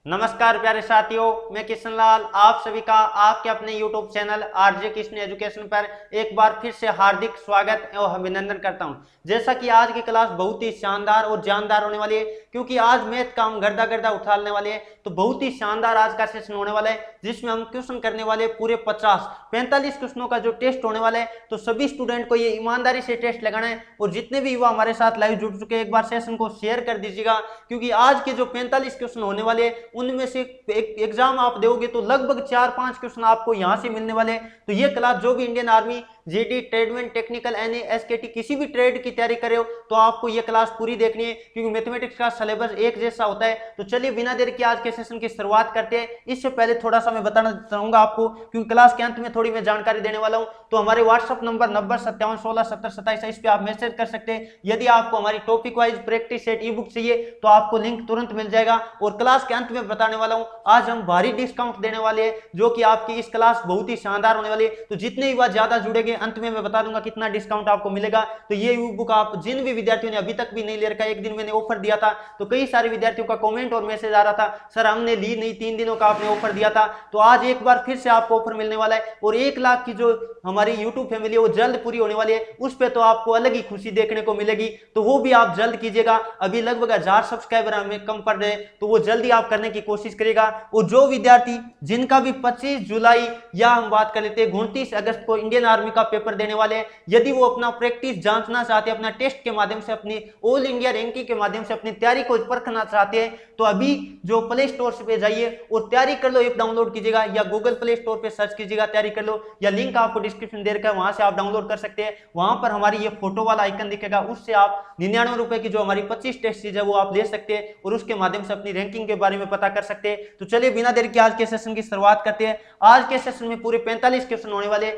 नमस्कार प्यारे साथियों, मैं किशन लाल आप सभी का आपके अपने YouTube channel RJ Kishan education पर एक बार फिर से हार्दिक स्वागत एवं अभिनंदन करता हूं। जैसा कि आज की क्लास बहुत ही शानदार और जानदार होने वाली है, क्योंकि आज मैथ का हम गर्दा गर्दा उठाने वाले हैं, तो बहुत ही शानदार आज का सेशन होने वाला है, जिसमें हम क्वेश्चन करने वाले पूरे 45 क्वेश्चनों का जो टेस्ट होने वाला है। तो सभी स्टूडेंट को ये ईमानदारी से टेस्ट लगाना है और जितने भी युवा हमारे साथ लाइव जुड़ चुके हैं, एक बार सेशन को शेयर कर दीजिएगा, क्योंकि आज के जो 45 क्वेश्चन होने वाले हैं उनमें से एक एग्जाम आप दोगे तो लगभग 4-5 क्वेश्चन आपको यहां से मिलने वाले हैं। तो ये क्लास जो भी Indian army, GD, tradesman, technical, NA, SKT किसी भी ट्रेड की तैयारी करे हो तो आपको ये क्लास पूरी देखनी है, क्योंकि मैथमेटिक्स का सिलेबस एक जैसा होता है। तो चलिए बिना देर के आज के सेशन की शुरुआत करते हैं। इससे पहले थोड़ा सा मैं बताना चाहूंगा आपको, क्योंकि क्लास के अंत में थोड़ी मैं जानकारी देने वाला हूं। तो हमारे व्हाट्सएप नंबर 9057167027 इस पे आप मैसेज कर सकते हैं। यदि आपको हमारी टॉपिक वाइज प्रैक्टिस सेट ई बुक चाहिए तो आपको लिंक तुरंत मिल जाएगा। और क्लास के अंत में बताने वाला हूं, आज हम भारी डिस्काउंट देने वाले हैं, जो कि आपकी इस क्लास बहुत ही शानदार होने वाली है। तो जितने युवा ज्यादा जुड़ेंगे अंत में मैं बता दूंगा कितना डिस्काउंट आपको मिलेगा। तो ये ई बुक आप जिन भी विद्यार्थियों ने अभी तक भी नहीं ले रखा, एक दिन मैंने ऑफर दिया था तो कई सारे विद्यार्थियों का कमेंट और मैसेज आ रहा था, सर हमने ली नहीं, 3 दिनों का आपने ऑफर दिया था। तो आज एक बार फिर से आपको ऑफर मिलने वाला है और 1 लाख की जो हमारी यूट्यूब फैमिली है वो जल्द पूरी होने वाली है। उस पर तो आपको अलग ही खुशी देखने को मिलेगी, तो वो भी आप जल्द कीजिएगा। अभी लगभग 1000 सब्सक्राइबर हमें कम पड़ रहे हैं, तो वो जल्दी आप करने की कोशिश करेगा। और जो विद्यार्थी जिनका भी 25 जुलाई या हम बात कर लेते हैं 29 अगस्त को इंडियन आर्मी का पेपर देने वाले हैं, यदि वो अपना प्रैक्टिस जांचना चाहते हैं, अपना टेस्ट के माध्यम से, अपनी ऑल इंडिया रैंकिंग के माध्यम से अपनी तैयारी को परखना चाहते हैं, तो अभी जो प्ले स्टोर पे जाइए और तैयारी कर लो ऐप डाउनलोड कीजिएगा, या गूगल प्ले स्टोर पे सर्च कीजिएगा तैयारी कर लो, या लिंक आपको डिस्क्रिप्शन दे रखा है, वहां से आप डाउनलोड कर सकते हैं। वहां पर हमारी ये फोटो वाला आइकन दिखेगा, उससे आप 99 रुपए की जो हमारी 25 टेस्ट सीरीज है वो आप ले सकते हैं और उसके माध्यम से अपनी रैंकिंग के बारे में पता कर सकते हैं। तो चलिए बिना देर के आज के सेशन की शुरुआत करते हैं। आज के सेशन में पूरे 45 क्वेश्चन होने वाले,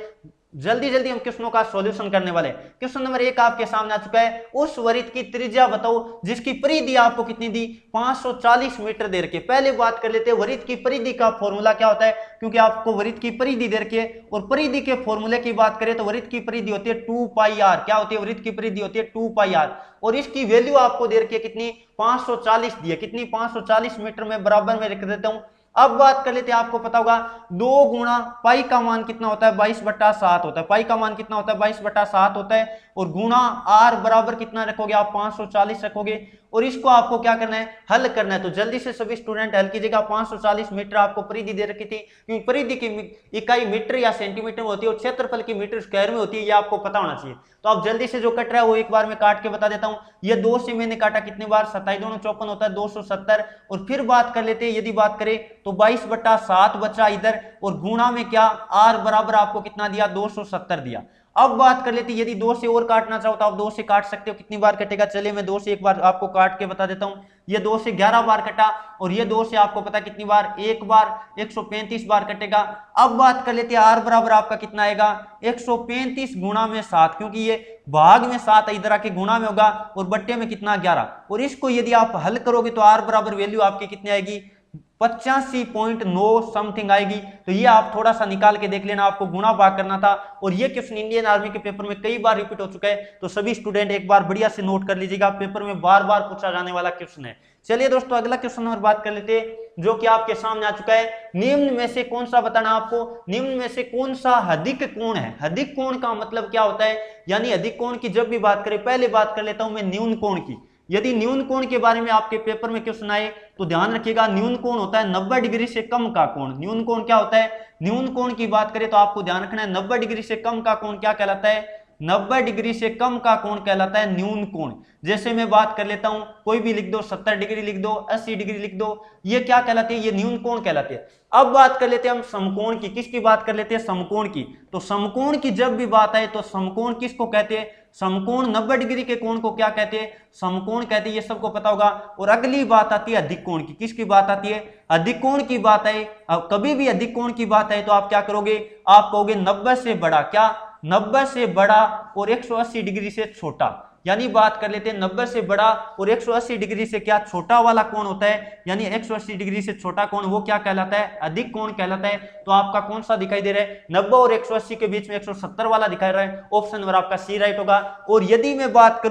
जल्दी जल्दी हम क्वेश्चनों का सॉल्यूशन करने वाले। क्वेश्चन नंबर 1 आपके सामने आ चुका है। उस वृत्त की त्रिज्या बताओ जिसकी परिधि आपको कितनी दी, 540 मीटर दे रखी है। पहले बात कर लेते हैं वृत्त की परिधि का फॉर्मूला क्या होता है, क्योंकि आपको वृत्त की परिधि दे रखी है। और परिधि के फॉर्मूले की बात करें तो वृत्त की परिधि होती है 2 पाई आर। क्या होती है? वृत्त की परिधि होती है 2 पाई आर। और इसकी वैल्यू आपको दे रखी है कितनी, 540 दी है। कितनी? 540 मीटर में बराबर में रख देता हूं। अब बात कर लेते हैं, आपको पता होगा 2 गुणा पाई का मान कितना होता है, 22/7 होता है। पाई का मान कितना होता है, 22/7 होता है। और गुणा आर बराबर कितना रखोगे आप, 540 रखोगे। और इसको आपको क्या करना है, हल करना है। तो जल्दी से सभी स्टूडेंट हल कीजिएगा। 540 मीटर आपको परिधि दे रखी थी, क्योंकि परिधि की इकाई मीटर या सेंटीमीटर में होती है और क्षेत्रफल की मीटर स्क्वायर में होती है, ये आपको पता होना चाहिए। तो आप जल्दी से जो कट रहा है वो एक बार मैं काट के बता देता हूं। ये 2 से मैंने काटा कितने बार, 27 दूनी 54 होता है, 270। और फिर बात कर लेते हैं, यदि बात करें तो 22/7 बचा इधर, और गुणा में क्या, आर बराबर आपको कितना दिया, 270 दिया। अब बात कर लेते हैं, यदि 2 से और काटना चाहो तो आप 2 से काट सकते हो। कितनी बार कटेगा, चलिए मैं 2 से एक बार आपको काट के बता देता हूं। ये 2 से 11 बार कटा, और ये 2 से आपको पता कितनी बार, एक बार, 135 बार कटेगा। अब बात कर लेते हैं आर बराबर आपका कितना आएगा, 135 गुणा में 7, क्योंकि ये भाग में 7 इधर आके गुणा में होगा, और बट्टे में कितना, 11। और इसको यदि आप हल करोगे तो आर बराबर वैल्यू आपकी कितनी आएगी, 85.9 समथिंग आएगी। तो ये आप थोड़ा सा निकाल के देख लेना, आपको गुणा भाग करना था। और ये क्वेश्चन इंडियन आर्मी के पेपर में कई बार रिपीट हो चुका है, तो सभी स्टूडेंट एक बार बढ़िया से नोट कर लीजिएगा, पेपर में बार बार पूछा जाने वाला क्वेश्चन है। चलिए दोस्तों अगला क्वेश्चन नंबर बात कर लेते हैं, जो कि आपके सामने आ चुका है। निम्न में से कौन सा बताना आपको, निम्न में से कौन सा अधिक कोण है। अधिक कोण का मतलब क्या होता है, यानी अधिक कोण की जब भी बात करें, पहले बात कर लेता हूं मैं न्यून कोण की। यदि न्यून कोण के बारे में आपके पेपर में क्वेश्चन आए तो ध्यान रखिएगा, न्यून कोण होता है 90 डिग्री से कम का कोण। न्यून कोण क्या होता है, न्यून कोण की बात करें तो आपको ध्यान रखना है 90 डिग्री से कम का कोण क्या कहलाता है, 90 डिग्री से कम का कोण कहलाता है न्यून कोण। जैसे मैं बात कर लेता हूं, कोई भी लिख दो, 70 डिग्री लिख दो, 80 डिग्री लिख दो, ये क्या कहलाते हैं, ये न्यून कोण कहलाते हैं। अब बात कर लेते हैं हम समकोण की। किसकी बात कर लेते हैं, समकोण की। तो समकोण की जब भी बात आए तो समकोण किसको कहते हैं, समकोण 90 डिग्री के कोण को क्या कहते हैं, समकोण कहते हैं, ये सबको पता होगा। और अगली बात आती है अधिक कोण की। किसकी बात आती है, अधिक कोण की बात है। अब कभी भी अधिक कोण की बात है तो आप क्या करोगे, आप कहोगे 90 से बड़ा, क्या, 90 से बड़ा और 180 डिग्री से छोटा। यानी बात कर लेते हैं 90 से बड़ा और 180 डिग्री से क्या, छोटा वाला कोण होता है, यानी 180 डिग्री से छोटा कोण वो क्या कहलाता है, अधिक कोण कहलाता है। तो आपका कौन सा दिखाई दे रहा है, 90 और 180 के बीच में 170 वाला दिखाई रहा है। ऑप्शन नंबर आपका सी राइट होगा। और यदि मैं बात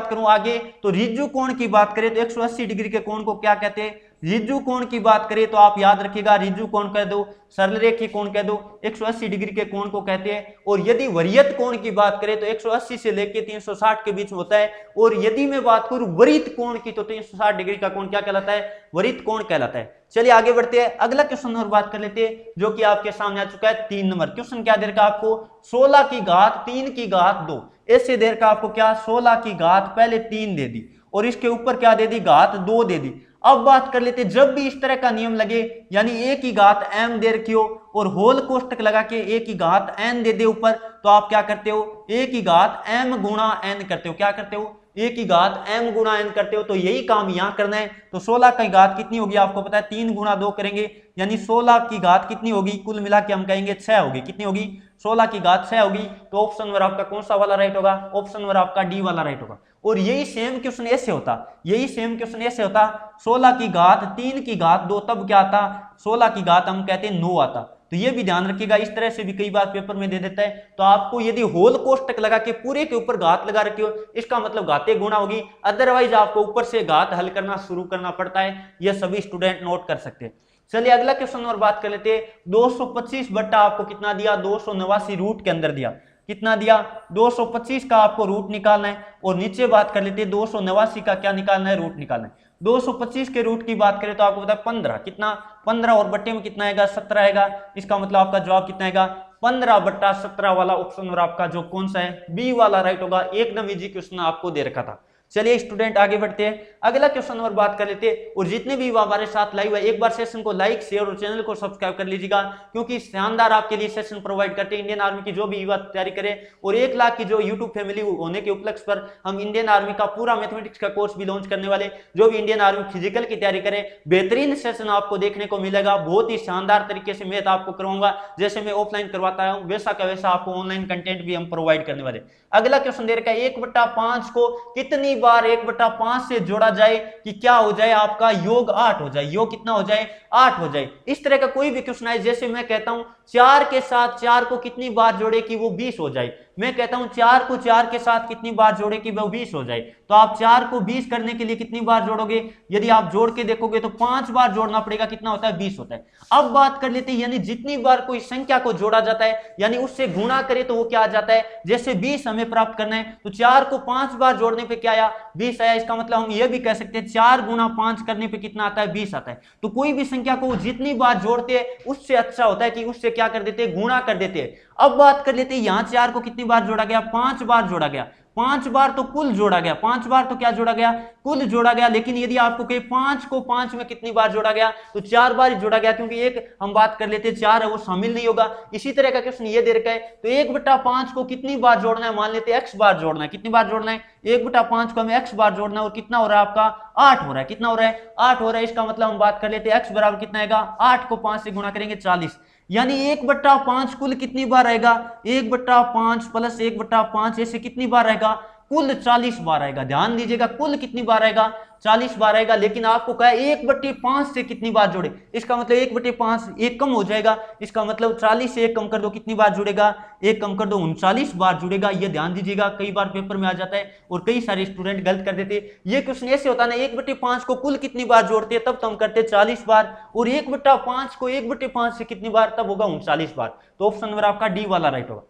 करूं आगे, तो रिज्जु कोण की बात करें तो 180 डिग्री के कोण को क्या कहते हैं, रिज्जु कोण की बात करें तो आप याद रखिएगा, रिज्जु कोण कह दो, सरल रेखी कोण कह दो, 180 डिग्री के कोण को कहते हैं। और यदि वरीयत कोण की बात करें तो 180 से लेकर 360 के बीच में होता है। और यदि मैं बात करूं वरित कोण की तो 360 डिग्री का कोण क्या कहलाता है, वरित कोण कहलाता है। चलिए आगे बढ़ते हैं, अगला क्वेश्चन और बात कर लेते हैं जो कि आपके सामने आ चुका है 3 नंबर क्वेश्चन। क्या दे रखा आपको, 16 की घात 3 की घात 2, ऐसे दे रखा आपको क्या, 16 की घात पहले 3 दे दी और इसके ऊपर क्या दे दी, घात 2 दे दी। अब बात कर लेते, जब भी इस तरह का नियम लगे, यानी a की घात m दे रखी हो और होल कोष्टक लगा के a की घात n दे दे ऊपर, तो आप क्या करते हो, a की घात m गुणा n करते हो। क्या करते हो, a की घात m गुणा n करते हो। तो यही काम यहां करना है। तो 16 की घात कितनी होगी आपको पता है, 3 गुणा 2 करेंगे, यानी 16 की घात कितनी होगी, कुल मिला के हम कहेंगे 6 होगी। कितनी होगी, 16 की घात 6 होगी। तो ऑप्शन नंबर आपका कौन सा वाला राइट होगा, ऑप्शन नंबर आपका डी वाला राइट होगा। और यही सेम क्वेश्चन ऐसे होता, यही सेम क्वेश्चन ऐसे होता, 16 की घात 3 की घात 2, तब क्या आता, 16 की घात हम कहते हैं 9 आता। तो ये भी ध्यान रखिएगा, इस तरह से भी कई बार पेपर में दे देता है। तो आपको यदि होल कोष्टक लगा के पूरे के ऊपर घात लगा रखी हो, इसका मतलब घातें गुणा होगी, अदरवाइज आपको ऊपर से घात हल करना शुरू करना पड़ता है। यह सभी स्टूडेंट नोट कर सकते हैं। चलिए अगला क्वेश्चन और बात कर लेते हैं। 225 बट्टा आपको कितना दिया, 289 रूट के अंदर दिया। कितना दिया, 225 का आपको रूट निकालना है। और नीचे बात कर लेते हैं 289 का क्या निकालना है, रूट निकालना है। 225 के रूट की बात करें तो आपको पता है 15, कितना 15 और बट्टे में कितना आएगा, 17 आएगा। इसका मतलब आपका जवाब कितना आएगा, 15 बट्टा 17 वाला ऑप्शन और आपका जो कौन सा है, बी वाला राइट होगा। एकदम इजी क्वेश्चन आपको दे रखा था। चलिए स्टूडेंट आगे बढ़ते हैं, अगला क्वेश्चन और बात कर लेते हैं। और जितने भी हमारे साथ लाइव है, एक बार सेशन को लाइक शेयर और चैनल को सब्सक्राइब कर लीजिएगा, क्योंकि शानदार आपके लिए सेशन प्रोवाइड करते हैं इंडियन आर्मी की जो भी युवा तैयारी करे। और 1 लाख की जो यूट्यूब फैमिली होने के उपलक्ष्य पर हम इंडियन आर्मी का पूरा मैथमेटिक्स का कोर्स भी लॉन्च करने वाले। जो भी इंडियन आर्मी फिजिकल की तैयारी करे, बेहतरीन सेशन आपको देखने को मिलेगा। बहुत ही शानदार तरीके से मैथ आपको करवाऊंगा, जैसे मैं ऑफलाइन करवाता हूं वैसा का वैसा आपको ऑनलाइन कंटेंट भी हम प्रोवाइड करने वाले। अगला क्वेश्चन दे रखा है, 1/5 को कितनी बार 1/5 से जोड़ा जाए कि क्या हो जाए, आपका योग 8 हो जाए। योग कितना हो जाए, 8 हो जाए। इस तरह का कोई भी क्वेश्चन आए, जैसे मैं कहता हूं 4 के साथ 4 को कितनी बार जोड़े कि वो 20 हो जाए। मैं कहता हूं 4 को 4 के साथ कितनी बार जोड़े कि वो 20 हो जाए। तो आप 4 को 20 करने के लिए कितनी बार जोड़ोगे, यदि आप जोड़ के देखोगे तो 5 बार जोड़ना पड़ेगा। कितना होता है, 20 होता है। अब बात कर लेते हैं, यानी जितनी बार कोई संख्या को जोड़ा जाता है, यानी उससे गुणा करे तो वो क्या आ जाता है। जैसे 20 हमें प्राप्त करना है, तो 4 को 5 बार जोड़ने पे क्या आया, 20 आया। इसका मतलब हम ये भी कह सकते हैं 4 गुणा 5 करने पे कितना आता है, 20 आता है। तो कोई भी संख्या को जितनी बार जोड़ते हैं उससे अच्छा होता है कि उससे क्या कर देते हैं, गुणा कर देते हैं। अब बात कर लेते हैं, यहां 4 को कितनी बार जोड़ा गया, 5 बार जोड़ा गया। 5 बार तो कुल जोड़ा गया, 5 बार तो क्या जोड़ा गया, कुल जोड़ा गया। लेकिन यदि आपको कहे 5 को 5 में कितनी बार जोड़ा गया, तो 4 बार ही जोड़ा गया, क्योंकि एक हम बात कर लेते हैं 4 है वो शामिल नहीं होगा। इसी तरह का क्वेश्चन ये दे रखा है, तो 1/5 को कितनी बार जोड़ना है, मान लेते हैं x बार जोड़ना है। कितनी बार जोड़ना है, 1/5 को हमें x बार जोड़ना है। और कितना हो रहा है आपका, 8 हो रहा है। कितना हो रहा है, 8 हो रहा है। इसका मतलब हम बात कर लेते हैं x बराबर कितना आएगा, 8 को 5 से गुणा करेंगे 40, यानी 1/5 कुल कितनी बार आएगा, 1/5 प्लस 1/5 ऐसे कितनी बार आएगा, कुल 40 बार आएगा। ध्यान दीजिएगा, कुल कितनी बार आएगा, 40 बार आएगा। लेकिन आपको कहा 1/5 से कितनी बार जोड़े, इसका मतलब 1/5 एक कम हो जाएगा। इसका मतलब 40 से 1 कम कर दो, कितनी बार जुड़ेगा, 1 कम कर दो 39 बार जुड़ेगा। ये ध्यान दीजिएगा, कई बार पेपर में आ जाता है और कई सारे स्टूडेंट गलत कर देते हैं। ये क्वेश्चन ऐसे होता है ना, 1/5 को कुल कितनी बार जोड़ते हैं, तब तो हम करते हैं 40 बार। और 1/5 को 1/5 से कितनी बार, तब होगा 39 बार। तो ऑप्शन नंबर आपका डी वाला राइट होगा।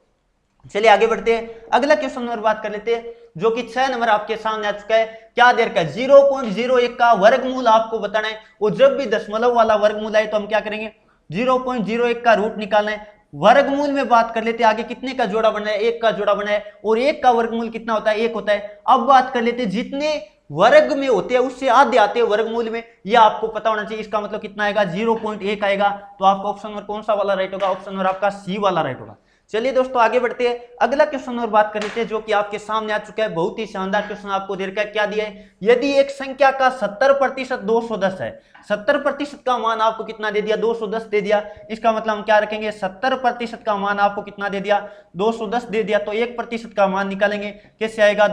चलिए आगे बढ़ते हैं, अगला क्वेश्चन नंबर बात कर लेते हैं, जो कि 6 नंबर आपके सामने आ चुका है। क्या देर का 0.01 का वर्गमूल आपको बताना है। और जब भी दशमलव वाला वर्गमूल आए तो हम क्या करेंगे, 0.01 का रूट निकालना है। वर्गमूल में बात कर लेते हैं, आगे कितने का जोड़ा बना है, 1 का जोड़ा बना है। और 1 का वर्गमूल कितना होता है, 1 होता है। अब बात कर लेते हैं, जितने वर्ग में होते हैं उससे आधे आते हैं वर्गमूल में, ये आपको पता होना चाहिए। इसका मतलब कितना आएगा, 0.1 आएगा। तो आपका ऑप्शन नंबर कौन सा वाला राइट होगा, ऑप्शन नंबर आपका सी वाला राइट होगा। चलिए दोस्तों आगे बढ़ते हैं, अगला क्वेश्चन और बात कर लेते हैं, जो कि आपके सामने आ चुका है। बहुत ही शानदार क्वेश्चन आपको दे रखा है। क्या दिया है, यदि एक संख्या का 70% 210 है, 70% का मान आपको कितना दे दिया, 210 दे दिया। इसका मतलब हम क्या रखेंगे, 70% का मान आपको कितना दे दिया, 210 दे दिया। तो 1% का मान निकालेंगे, कैसे आएगा,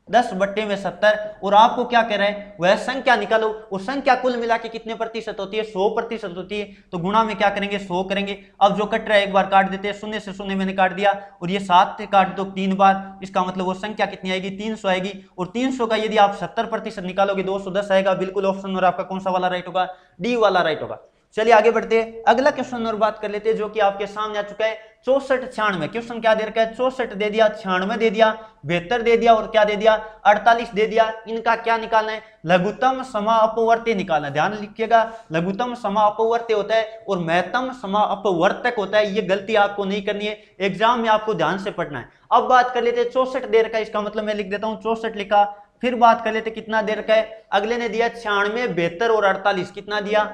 10 बट्टे में 70, और आपको क्या कह रहा है वह संख्या निकालो। वो संख्या कुल मिला के कितने प्रतिशत होती है, 100% होती है। तो गुणा में क्या करेंगे, 100 करेंगे। अब जो कट रहा है एक बार काट देते हैं, शून्य से शून्य मैंने काट दिया, और ये 7 से काट दो 3 बार, इसका मतलब वो संख्या कितनी आएगी, 300 आएगी। और 300 का यदि आप 70% निकालोगे 210 आएगा। बिल्कुल ऑप्शन नंबर आपका कौन सा वाला राइट होगा, डी वाला राइट होगा। चलिए आगे बढ़ते हैं, अगला क्वेश्चन और बात कर लेते हैं जो कि आपके सामने आ चुका है 64 96। क्वेश्चन क्या दे रखा है, 64 दे दिया, 96 दे दिया, 72 दे दिया, और क्या दे दिया, 48 दे दिया। इनका क्या निकालना है, लघुत्तम समापवर्ती निकालना है। ध्यान लिखिएगा, लघुत्तम समापवर्ती होता है और महत्तम समापवर्तक होता है। ये गलती आपको नहीं करनी है, एग्जाम में आपको ध्यान से पढ़ना है। अब बात कर लेते हैं 64 दे रखा है, इसका मतलब मैं लिख देता हूं 64 लिखा। फिर बात कर लेते कितना दे रखा है, अगले ने दिया 96, 72 और 48। कितना दिया,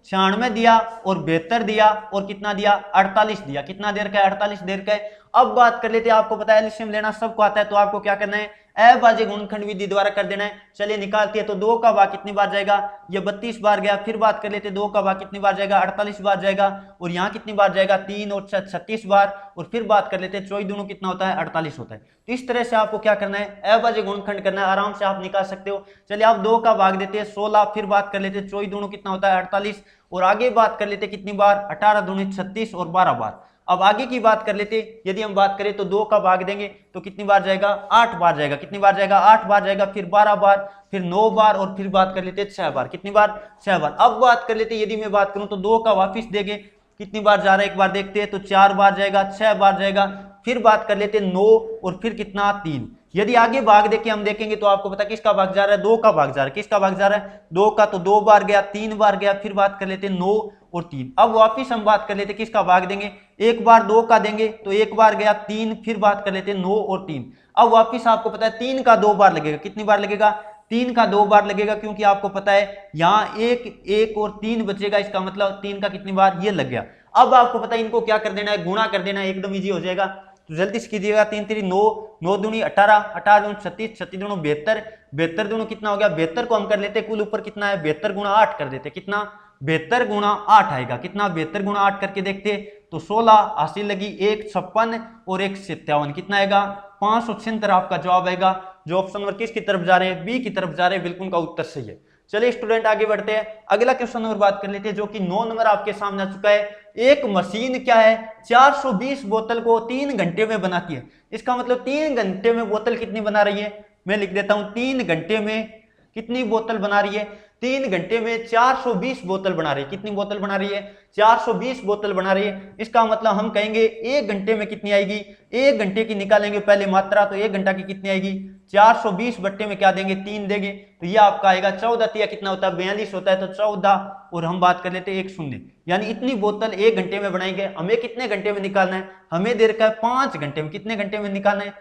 96 दिया और 72 दिया, और कितना दिया, 48 दिया। कितना देर का है, 48 देर का है। अब बात कर लेते हैं, आपको पता है एलसीएम लेना सबको आता है, तो आपको क्या करना है, अभाज्य गुणनखंड विधि द्वारा कर देना है। चलिए निकालते हैं, तो 2 का भाग कितनी बार जाएगा, ये 32 बार गया। फिर बात कर लेते हैं 2 का भाग कितनी बार जाएगा, 48 बार जाएगा, और यहाँ कितनी बार जाएगा, 3 और 36 बार। और फिर बात कर लेते हैं 24 दूनी कितना होता है, 48 होता है। तो इस तरह से आपको क्या करना है, अभाज्य गुणनखंड करना है, आराम से आप निकाल सकते हो। चलिए आप 2 का भाग देते हैं 16, फिर बात कर लेते हैं 24 दूनी कितना होता है, 48, और आगे बात कर लेते कितनी बार, 18 दूनी 36 और 12 बार। अब आगे की बात कर लेते, यदि हम बात करें तो 2 का भाग देंगे तो कितनी बार जाएगा, 8 बार जाएगा। कितनी बार जाएगा, 8 बार जाएगा। फिर 12 बार, फिर 9 बार, और फिर बात कर लेते 6 बार। कितनी बार, 6 बार। अब बात कर लेते, यदि मैं बात करूं तो 2 का वापिस देंगे, कितनी बार जा रहा है एक बार देखते हैं, तो 4 बार जाएगा, 6 बार जाएगा। फिर बात कर लेते 9, और फिर कितना, 3। यदि आगे भाग देके हम देखेंगे तो आपको पता किसका भाग जा रहा है, 2 का भाग जा रहा है। किसका भाग जा रहा है, 2 का, तो 2 बार गया, 3 बार गया। फिर बात कर लेते 9 और 3। अब वापिस हम बात कर लेते किसका भाग देंगे, एक बार 2 का देंगे तो 1 बार गया, 3। फिर बात कर लेते 9 और 3। अब वापिस आपको पता है 3 का 2 बार लगेगा। कितनी बार लगेगा, 3 का 2 बार लगेगा, क्योंकि आपको पता है यहाँ 1 और 3 बचेगा, इसका मतलब 3 का कितनी बार, ये लग गया। अब आपको पता है इनको क्या कर देना है, गुणा कर देना है, एकदम इजी हो जाएगा। तो जल्दी से कीजिएगा, 3 3 9, 9 दूनी 18, 18 दूनी 36, 36 दूनी 72, 72 दूनी कितना हो गया, 72 को हम कर लेते कुल ऊपर कितना है, 72 गुणा 8 कर देते। कितना, 72 गुणा 8 आएगा। कितना, 72 गुणा 8 करके देखते तो 16 हासिल लगी, 1 56 और 1 57। कितना आएगा, 576 आपका जवाब आएगा। जो ऑप्शन नंबर किसकी तरफ जा रहे हैं, बी की तरफ जा रहे हैं। बिल्कुल का उत्तर सही है। चलिए स्टूडेंट आगे बढ़ते हैं, अगला क्वेश्चन नंबर बात कर लेते हैं जो कि 9 नंबर आपके सामने आ चुका है। एक मशीन क्या है, 420 बोतल को 3 घंटे में बनाती है। इसका मतलब 3 घंटे में बोतल कितनी बना रही है, मैं लिख देता हूं 3 घंटे में कितनी बोतल बना रही है, 3 घंटे में 420 बोतल बना रही है। कितनी बोतल बना रही है, 420 बोतल बना रही है। इसका मतलब हम कहेंगे 1 घंटे में कितनी आएगी, 1 घंटे की निकालेंगे पहले मात्रा, तो 1 घंटा की कितनी आएगी, 420 बट्टे में क्या देंगे, 3 देंगे, तो ये आपका आएगा 14 या कितना होता है, 42 होता है, तो 14। और हम बात कर लेते हैं 1 शून्य, यानी इतनी बोतल 1 घंटे में बनाएंगे। हमें कितने घंटे में निकालना है, हमें दे रखा है 5 घंटे में। कितने घंटे में निकालना है,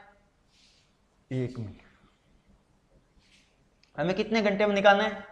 1 मिनट, हमें कितने घंटे में निकालना है,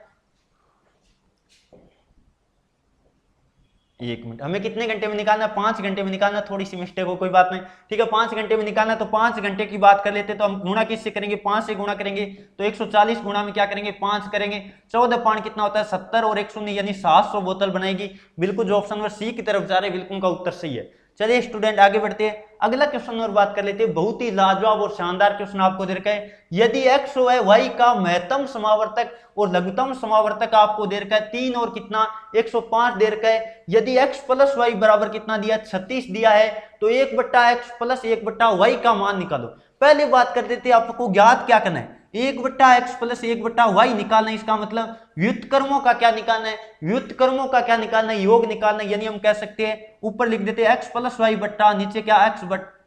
1 मिनट, हमें कितने घंटे में निकालना है, 5 घंटे में निकालना। थोड़ी सी मिस्टेक हो, कोई बात नहीं, ठीक है, 5 घंटे में निकालना है। तो 5 घंटे की बात कर लेते हैं, तो हम गुणा किससे करेंगे, 5 से गुणा करेंगे, तो 140 गुणा में क्या करेंगे, 5 करेंगे। 14 पाँच कितना होता है, 70 और 1 शून्य, यानी 700 बोतल बनाएगी। बिल्कुल जो ऑप्शन नंबर सी की तरफ जा रहे हैं, बिल्कुल का उत्तर सही है। चलिए स्टूडेंट आगे बढ़ते हैं, अगला क्वेश्चन और बात कर लेते हैं। बहुत ही लाजवाब और शानदार क्वेश्चन आपको दे रखा है। यदि x है y का महत्तम समावर्तक और लघुत्तम समावर्तक आपको दे रखा है 3 और कितना 105 दे रखा है। यदि x प्लस वाई बराबर कितना दिया, 36 दिया है, तो 1/x प्लस 1/y का मान निकालो। पहले बात कर देते हैं, आपको ज्ञात क्या करना है, 1/x प्लस 1/y निकालना है। इसका मतलब व्युत्क्रमों का क्या निकालना है, व्युत्क्रमों का क्या निकालना है, योग निकालना है। यानी हम कह सकते हैं, ऊपर लिख देते हैं x प्लस वाई बट्टा, नीचे क्या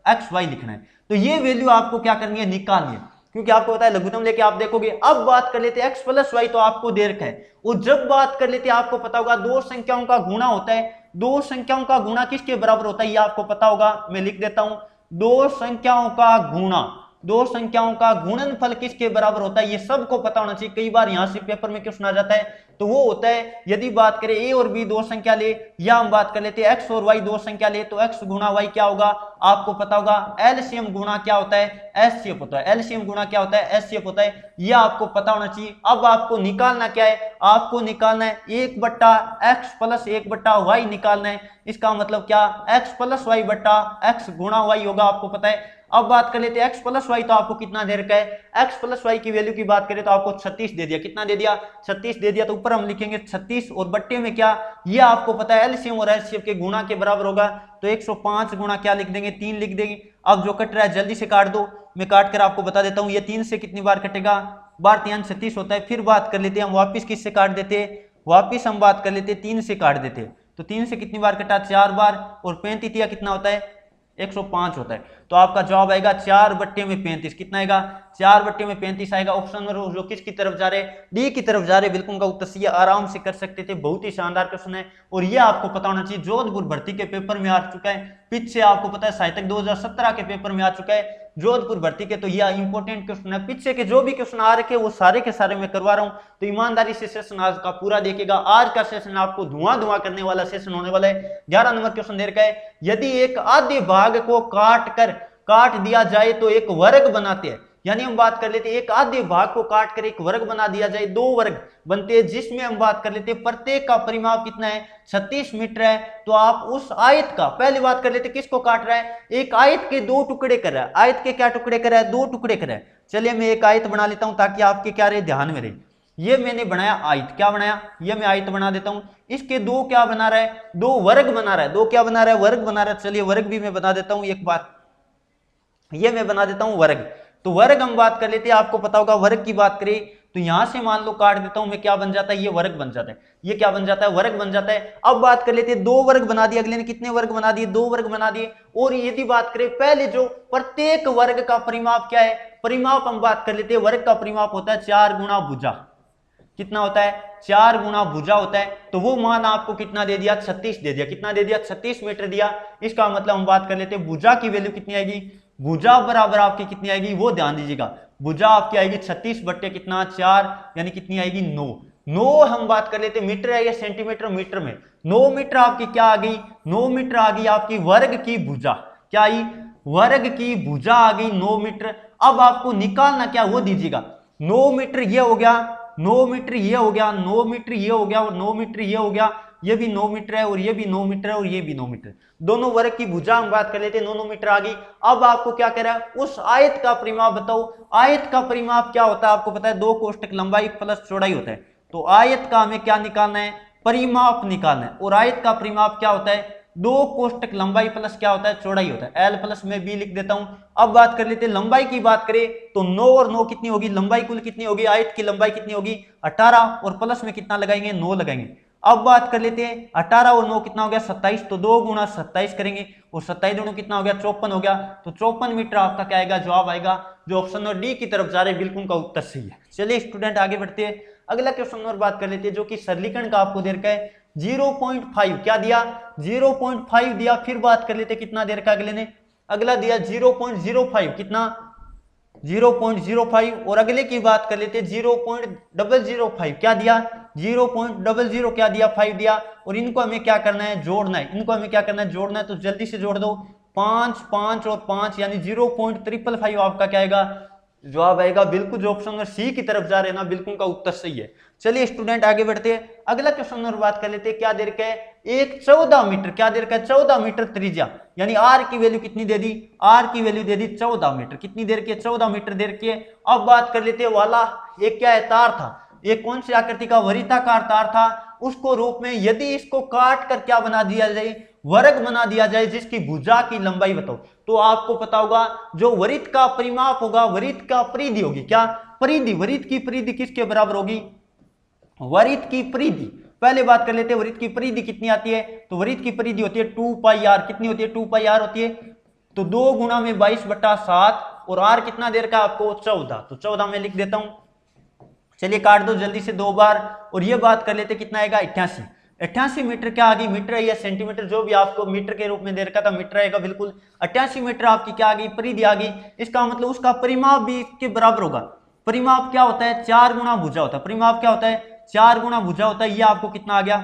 x y लिखना है। तो ये वैल्यू आपको क्या करनी है, निकालनी है, क्योंकि आपको पता है लघुत्तम लेके आप देखोगे। अब बात कर लेते हैं x प्लस वाई, तो आपको दे रखा है। और जब बात कर लेते हैं, आपको पता होगा दो संख्याओं का गुणा होता है। दो संख्याओं का गुणा किसके बराबर होता है, ये आपको पता होगा। मैं लिख देता हूं, दो संख्याओं का गुणा, दो संख्याओं का गुणनफल किसके बराबर होता है, ये सबको पता होना चाहिए। कई बार यहां से पेपर में क्वेश्चन आ जाता है, तो वो होता है, यदि बात करें a और b दो संख्या ले, या हम बात कर लेते हैं x और y दो संख्या ले, तो x गुणा y क्या होगा, आपको पता होगा एलसीएम गुणा क्या होता है, एचसीएफ होता है। एलसीएम गुणा क्या होता है, एचसीएफ होता है, ये आपको पता होना चाहिए। अब आपको निकालना क्या है, आपको निकालना है 1/x प्लस 1/y निकालना है। इसका मतलब क्या, x प्लस वाई बट्टा x गुणा y होगा, आपको पता है। अब बात कर लेते हैं एक्स प्लस वाई, तो आपको कितना दे रखा है, एक्स प्लस वाई की वैल्यू की बात करें तो आपको 36 दे दिया। कितना दे दिया, 36 दे दिया। तो ऊपर हम लिखेंगे 36 और बट्टे में क्या, ये आपको पता है एलसीएम और एलसीएम के गुणा के बराबर होगा, तो 105 गुणा क्या लिख देंगे, 3 लिख देंगे। अब जो कट रहा है जल्दी से काट दो, मैं काट कर आपको बता देता हूं। ये 3 से कितनी बार कटेगा, बार 3 36 होता है। फिर बात कर लेते हैं हम वापिस किससे काट देते, वापिस हम बात कर लेते 3 से काट देते, तो 3 से कितनी बार कटा, 4 बार, और 35 कितना होता है, 105 होता है। तो आपका जवाब आएगा 4 बट्टे में 35। कितना आएगा, 4 बट्टे में 35 आएगा। ऑप्शन नंबर जो किसकी तरफ जा रहे हैं, डी की तरफ जा रहे हैं। बिल्कुल का उत्तर सी है, आराम से कर सकते थे, बहुत ही शानदार क्वेश्चन है। और ये आपको पता होना चाहिए, जोधपुर भर्ती के पेपर में आ चुका है, पीछे आपको पता है साहित्यक 2017 के पेपर में आ चुका है जोधपुर भर्ती के। तो यह इंपॉर्टेंट क्वेश्चन है, पीछे के जो भी क्वेश्चन आ रखे वो सारे के सारे मैं करवा रहा हूं। तो ईमानदारी से सेशन आज का पूरा देखेगा। आज का सेशन आपको धुआं करने वाला सेशन होने वाला है। 11 नंबर क्वेश्चन दे रखा है, यदि एक आधे भाग को काट दिया जाए तो एक वर्ग बनाते हैं। यानी हम बात कर लेते हैं एक आधे भाग को काट कर एक वर्ग बना दिया जाए, 2 वर्ग बनते हैं, जिसमें हम बात कर लेते हैं प्रत्येक का परिमाप कितना है, 36 मीटर है। तो आप उस आयत का, पहले बात कर लेते किसको काट रहा है, एक आयत के 2 टुकड़े कर रहा है। आयत के क्या टुकड़े कर रहा है, 2 टुकड़े कर रहा है। चलिए मैं एक आयत बना लेता हूं ताकि आपके क्या रहे, ध्यान में रहे। ये मैंने बनाया आयत, क्या बनाया, ये मैं आयत बना देता हूं। इसके 2 क्या बना रहा है, 2 वर्ग बना रहा है। 2 क्या बना रहा है, वर्ग बना रहा है। चलिए वर्ग भी मैं बना देता हूं एक बार, ये मैं बना देता हूं वर्ग। तो वर्ग हम बात कर लेते हैं, आपको पता होगा वर्ग की बात करें तो यहां से मान लो काट देता हूं मैं, क्या बन जाता है, ये वर्ग बन जाता है। ये क्या बन जाता है, वर्ग बन जाता है। अब बात कर लेते हैं 2 वर्ग बना दिए, अगले ने कितने वर्ग बना दिए, 2 वर्ग बना दिए। और यदि बात करें पहले जो प्रत्येक वर्ग का परिमाप क्या है, परिमाप हम बात कर लेते हैं, वर्ग का परिमाप होता है 4 गुणा भुजा। कितना होता है, 4 गुणा भुजा होता है। तो वो मान आपको कितना दे दिया, 36 दे दिया। कितना दे दिया, 36 मीटर दिया। इसका मतलब हम बात कर लेते हैं भुजा की वैल्यू कितनी आएगी, भुजा बराबर आपकी कितनी आएगी, वो ध्यान दीजिएगा। भुजा आपकी आएगी 36 बट्टे कितना, 4, यानी कितनी आएगी, 9। 9 हम बात कर लेते मीटर है या सेंटीमीटर, मीटर में 9 मीटर आपकी क्या आ गई, 9 मीटर आ गई आपकी वर्ग की भुजा। क्या आई, वर्ग की भुजा आ गई 9 मीटर। अब आपको निकालना क्या, वो दीजिएगा। 9 मीटर ये हो गया, 9 मीटर ये हो गया, 9 मीटर ये हो गया, और 9 मीटर ये हो गया। ये भी 9 मीटर है, और ये भी 9 मीटर है, और ये भी 9 मीटर। दोनों वर्ग की भुजा हम बात कर लेते हैं, 9 मीटर आ गई। अब आपको क्या कह रहा है, उस आयत का परिमाप बताओ। आयत का परिमाप क्या होता है, आपको पता है 2 कोष्ठक लंबाई प्लस चौड़ाई होता है। तो आयत का हमें क्या निकालना है, परिमाप निकालना है। और आयत का परिमाप क्या होता है, 2 कोष्ठक लंबाई प्लस क्या होता है, चौड़ाई होता है। एल प्लस में बी लिख देता हूं। अब बात कर लेते हैं लंबाई की, बात करें तो 9 और 9 कितनी होगी, लंबाई कुल कितनी होगी, आयत की लंबाई कितनी होगी, 18, और प्लस में कितना लगाएंगे, 9 लगाएंगे। अब बात कर लेते हैं 18 और 9 कितना हो गया, 27। तो 2 गुणा 27 करेंगे, और 27 दूनी कितना हो गया, 54 हो गया। तो 54 मीटर आपका क्या आएगा, जवाब आएगा। जो ऑप्शन नंबर डी की तरफ जा रहे हैं, बिल्कुल का उत्तर सही है। चलिए स्टूडेंट आगे बढ़ते हैं, अगला क्वेश्चन नंबर बात कर लेते हैं, जो कि सरलीकरण का आपको दे रखा है 0.5। क्या दिया, 0.5 दिया। फिर बात कर लेते कितना दे रखा अगले ने, अगला दिया 0.05, कितना 0.05। और अगले की बात कर लेते 0.005, क्या दिया 0.00, क्या दिया 5 दिया। और इनको हमें क्या करना है, जोड़ना है। इनको हमें क्या करना है, जोड़ना है। तो जल्दी से जोड़ दो, 5 5 और 5, यानी 0.555 आपका क्या आएगा, जवाब आएगा। बिल्कुल जो ऑप्शन नंबर सी की तरफ जा रहे हैं ना, बिल्कुल का उत्तर सही है। चलिए स्टूडेंट आगे बढ़ते हैं, अगला क्वेश्चन नंबर बात कर लेते हैं। क्या दे रखा है, एक 14 मीटर, क्या दे रखा है, 14 मीटर त्रिज्या, यानी आर की वैल्यू कितनी दे दी, आर की वैल्यू दे दी 14 मीटर। कितनी देर की है, 14 मीटर देर की है। अब बात कर लेते हैं वाला एक क्या है, तार था। एक कौन सी आकृति का, वृत्ताकार तार था। उसको रूप में यदि इसको काट कर क्या बना दिया जाए, वर्ग बना दिया जाए, जिसकी भुजा की लंबाई बताओ। तो आपको पता होगा जो वृत्त का परिमाप होगा, वृत्त का परिधि होगी, क्या परिधि, वृत्त की परिधि किसके बराबर होगी, वृत्त की परिधि। पहले बात कर लेते हैं वृत्त की परिधि कितनी आती है, तो वृत्त की परिधि होती है 2 पाई आर। कितनी होती है, 2 पाई आर होती है। तो 2 गुणा में 22/7, और आर कितना देर का आपको 14। तो 14 में लिख देता हूं। चलिए काट दो जल्दी से 2 बार। और ये बात कर लेते कितना आएगा, 88। 88 मीटर क्या आ गई, मीटर है या सेंटीमीटर, जो भी आपको मीटर के रूप में दे रखा था, मीटर आएगा बिल्कुल। 88 मीटर आपकी क्या आ गई, परिधि आ गई। इसका मतलब उसका परिमाप भी इसके बराबर होगा। परिमाप क्या होता है, 4 गुणा भुजा होता है। परिमाप क्या होता है, 4 गुणा भुजा होता है। ये आपको कितना आ गया,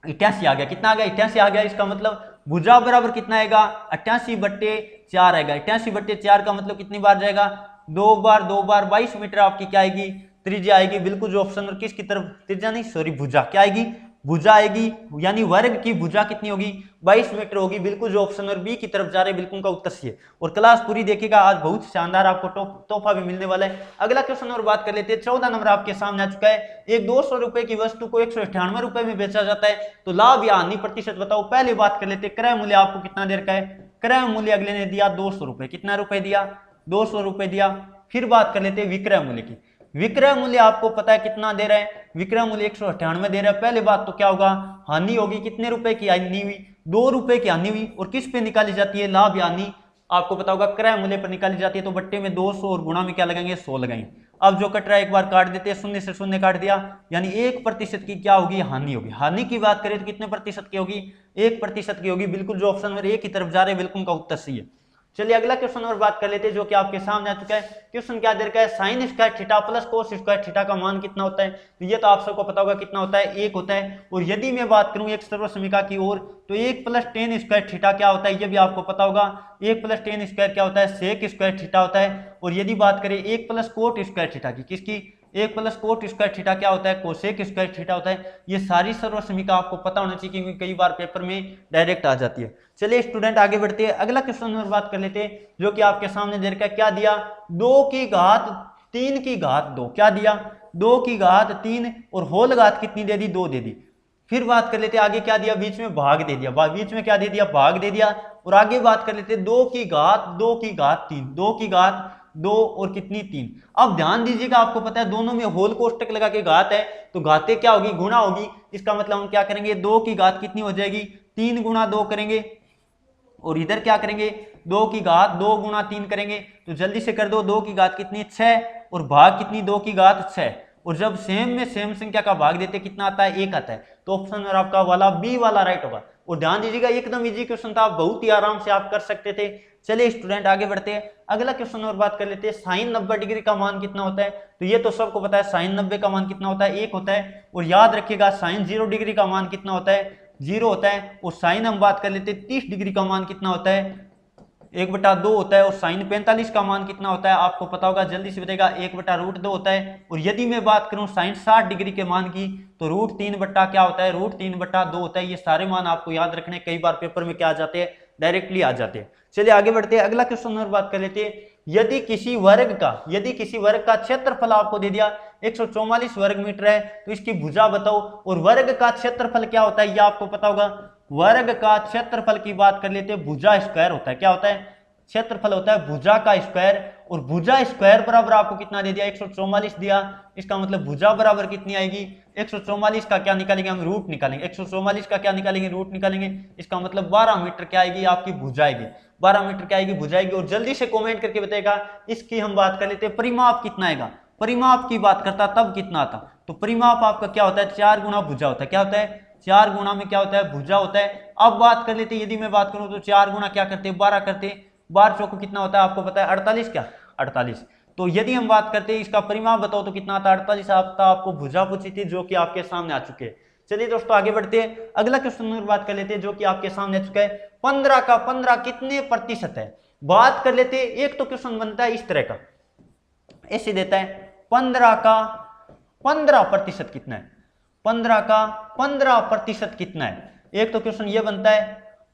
88 आ गया। कितना आ गया, 88 आ गया। इसका मतलब भुजा बराबर कितना आएगा, 88/4 आएगा। 88/4 का मतलब कितनी बार जाएगा, 2 बार, 2 बार 22 मीटर आपकी क्या आएगी, त्रिज्या आएगी। बिल्कुल जो ऑप्शन किसकी तरफ, त्रिज्या नहीं सॉरी भुजा क्या आएगी, भुजा आएगी, यानी वर्ग की भुजा कितनी होगी 22 मीटर होगी। बिल्कुल जो ऑप्शन नंबर बी की तरफ जा रहे हैं बिल्कुल का उत्तर सही है। और क्लास पूरी देखिएगा, आज बहुत शानदार आपको तोहफा भी मिलने वाला है। अगला क्वेश्चन और बात कर लेते हैं, 14 नंबर आपके सामने आ चुका है। एक 200 रुपए की वस्तु को 198 रुपए में बेचा जाता है, तो लाभ या हानि प्रतिशत बताओ। पहले बात कर लेते हैं, क्रय मूल्य आपको कितना देर का है। क्रय मूल्य अगले ने दिया 200 रुपए, कितना रुपए दिया 200 रुपए दिया। फिर बात कर लेते हैं विक्रय मूल्य की। विक्रय मूल्य आपको पता है कितना दे रहा है, विक्रय मूल्य 198 दे रहा है। पहले बात तो क्या होगा, हानि होगी, कितने रुपए की हानि हुई 2 रुपए की हानि हुई। और किस पे निकाली जाती है, लाभ या हानि आपको पता होगा क्रय मूल्य पर निकाली जाती है। तो बट्टे में 200 और गुणा में क्या लगाएंगे 100 लगाएंगे। अब जो कट रहा है एक बार काट देते हैं, शून्य से शून्य काट दिया, यानी 1% की क्या होगी हानि होगी। हानि की बात करें तो कितने प्रतिशत की होगी 1% की होगी। बिल्कुल जो ऑप्शन नंबर ए की तरफ जा रहे हैं बिल्कुल का उत्तर सही है। चलिए अगला क्वेश्चन और बात कर लेते हैं जो कि आपके सामने आ चुका है। क्वेश्चन क्या दे रखा है, sine square theta plus cos square theta का मान कितना होता है। तो ये तो आप सबको पता होगा कितना होता है 1 होता है। और यदि मैं बात करूं एक सर्वसमीका की ओर, तो 1 + tan स्क्वायर थीटा क्या होता है, ये भी आपको पता होगा। 1 + tan स्क्वायर क्या होता है, सेक स्क्वायर थीटा होता है। और यदि बात करें 1 + कोट स्क्वायर थीटा की, किसकी 1 + कोट स्क्वायर थीटा क्या होता है, कोसेक स्क्वायर थीटा होता है। ये सारी सर्वसमीका आपको पता होना चाहिए क्योंकि कई बार पेपर में डायरेक्ट आ जाती है। चलिए स्टूडेंट आगे बढ़ते हैं, अगला क्वेश्चन में बात कर लेते हैं जो कि आपके सामने दे रखा है। क्या दिया 2 की घात 3 की घात 2, क्या दिया 2 की घात 3 और होल घात कितनी दे दी 2 दे दी। फिर बात कर लेते हैं आगे क्या दिया, बीच में भाग दे दिया, बीच में क्या दे दिया भाग दे दिया। और आगे बात कर लेते हैं 2 की घात 3, 2 की घात 2 और कितनी 3। अब ध्यान दीजिएगा, आपको पता है दोनों में होल कोष्टक लगा के घात है, तो घातें क्या होगी गुणा होगी। इसका मतलब हम क्या करेंगे 2 की घात कितनी हो जाएगी 3 गुणा 2 करेंगे। और इधर क्या करेंगे 2 की घात 2 गुणा 3 करेंगे। तो जल्दी से कर दो, 2 की घात कितनी 6 और भाग कितनी 2 की घात 6। और जब सेम में सेम संख्या का भाग देते कितना आता है 1 आता है। तो ऑप्शन नंबर आपका वाला बी वाला राइट होगा। और ध्यान दीजिएगा एकदम इजी क्वेश्चन था, बहुत ही आराम से आप कर सकते थे। चलिए स्टूडेंट आगे बढ़ते हैं, अगला क्वेश्चन और बात कर लेते हैं। साइन 90 डिग्री का मान कितना होता है। तो ये तो सबको पता है साइन 90 का मान कितना होता है 1 होता है। और याद रखिएगा साइन 0 डिग्री का मान कितना होता है 0 होता है। और साइन हम बात कर लेते हैं 30 डिग्री का मान कितना होता है 1/2 होता है। और साइन 45 का मान कितना होता है आपको पता होगा, जल्दी से बताएगा 1/√2 होता है। और यदि मैं बात करूं साइन 60 डिग्री के मान की, तो √3 बट्टा क्या होता है √3/2 होता है। ये सारे मान आपको याद रखने, कई बार पेपर में क्या आ जाते हैं डायरेक्टली आ जाते हैं। चलिए आगे बढ़ते हैं, अगला क्वेश्चन और बात कर लेते हैं। यदि किसी वर्ग का क्षेत्रफल आपको दे दिया 144 वर्ग मीटर है, तो इसकी भुजा बताओ। और वर्ग का क्षेत्रफल क्या होता है ये आपको पता होगा। वर्ग का क्षेत्रफल की बात कर लेते हैं, भुजा स्क्वायर होता है। क्या होता है क्षेत्रफल होता है भुजा का स्क्वायर। और भुजा स्क्वायर बराबर आपको कितना दे दिया 144 दिया। इसका मतलब भुजा बराबर कितनी आएगी 144 का क्या निकालेंगे हम रूट निकालेंगे। 144 का क्या निकालेंगे रूट निकालेंगे। इसका मतलब 12 मीटर क्या आएगी आपकी भुजा आएगी, 12 मीटर क्या आएगी भुजा आएगी। और जल्दी से कमेंट करके बताएगा इसकी हम बात कर लेते हैं परिमाप कितना आएगा। परिमाप की बात करता तब कितना आता, तो परिमाप आपका क्या होता है 4 गुना भुजा होता है। क्या होता है 4 गुना में क्या होता है भुजा होता है। अब बात कर लेते हैं, यदि मैं बात करूं तो 4 गुना क्या करते हैं 12 करते हैं। 12 चौको कितना होता है आपको पता है 48, क्या 48। तो यदि हम बात करते हैं इसका परिमाप बताओ तो कितना आता है 48 आता। आपको भुजा पूछी थी जो कि आपके सामने आ चुके हैं। चलिए दोस्तों आगे बढ़ते हैं, अगला क्वेश्चन में बात कर लेते हैं जो कि आपके सामने आ चुका है। 15 का 15 कितने प्रतिशत है। बात कर लेते हैं, एक तो क्वेश्चन बनता है इस तरह का, ऐसे देता है 15 का 15% कितना है, 15 का 15% कितना है। एक तो क्वेश्चन ये बनता है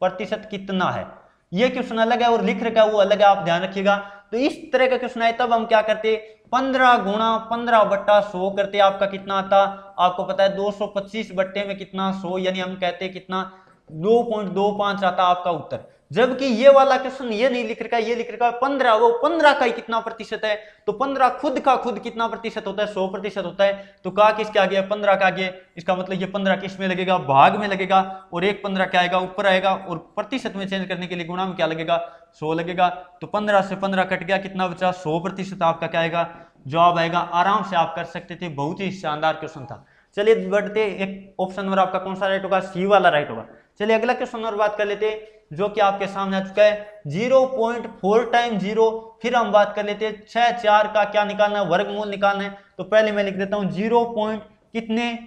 प्रतिशत कितना है, ये क्वेश्चन अलग है और लिख रखा है वो अलग है, आप ध्यान रखिएगा। तो इस तरह का क्वेश्चन आए तब हम क्या करते 15 गुणा 15/100 करते। आपका कितना आता आपको पता है 225 बट्टे में कितना 100, यानी हम कहते हैं कितना 2.25 आता आपका उत्तर। जबकि ये वाला क्वेश्चन ये नहीं लिख रखा है, ये लिख रखा है 15, वो 15 का ही कितना प्रतिशत है। तो 15 खुद का खुद कितना प्रतिशत होता है 100% होता है। तो का किसके आगे 15 का आगे, इसका मतलब ये 15 किस में लगेगा भाग में लगेगा। और एक 15 क्या आएगा ऊपर आएगा। और प्रतिशत में चेंज करने के लिए गुणा में क्या लगेगा 100 लगेगा। तो 15 से 15 कट गया, कितना बचा 100% आपका क्या आएगा जवाब आएगा। आराम से आप कर सकते थे, बहुत ही शानदार क्वेश्चन था। चलिए बढ़ते, एक ऑप्शन नंबर आपका कौन सा राइट होगा सी वाला राइट होगा। चलिए अगला क्वेश्चन और बात कर लेते हैं जो कि आपके सामने आ चुका है 0.4 टाइम 0। फिर हम बात कर लेते हैं 6 4 का क्या निकालना है वर्गमूल निकालना है। तो पहले मैं लिख देता हूं 0. कितने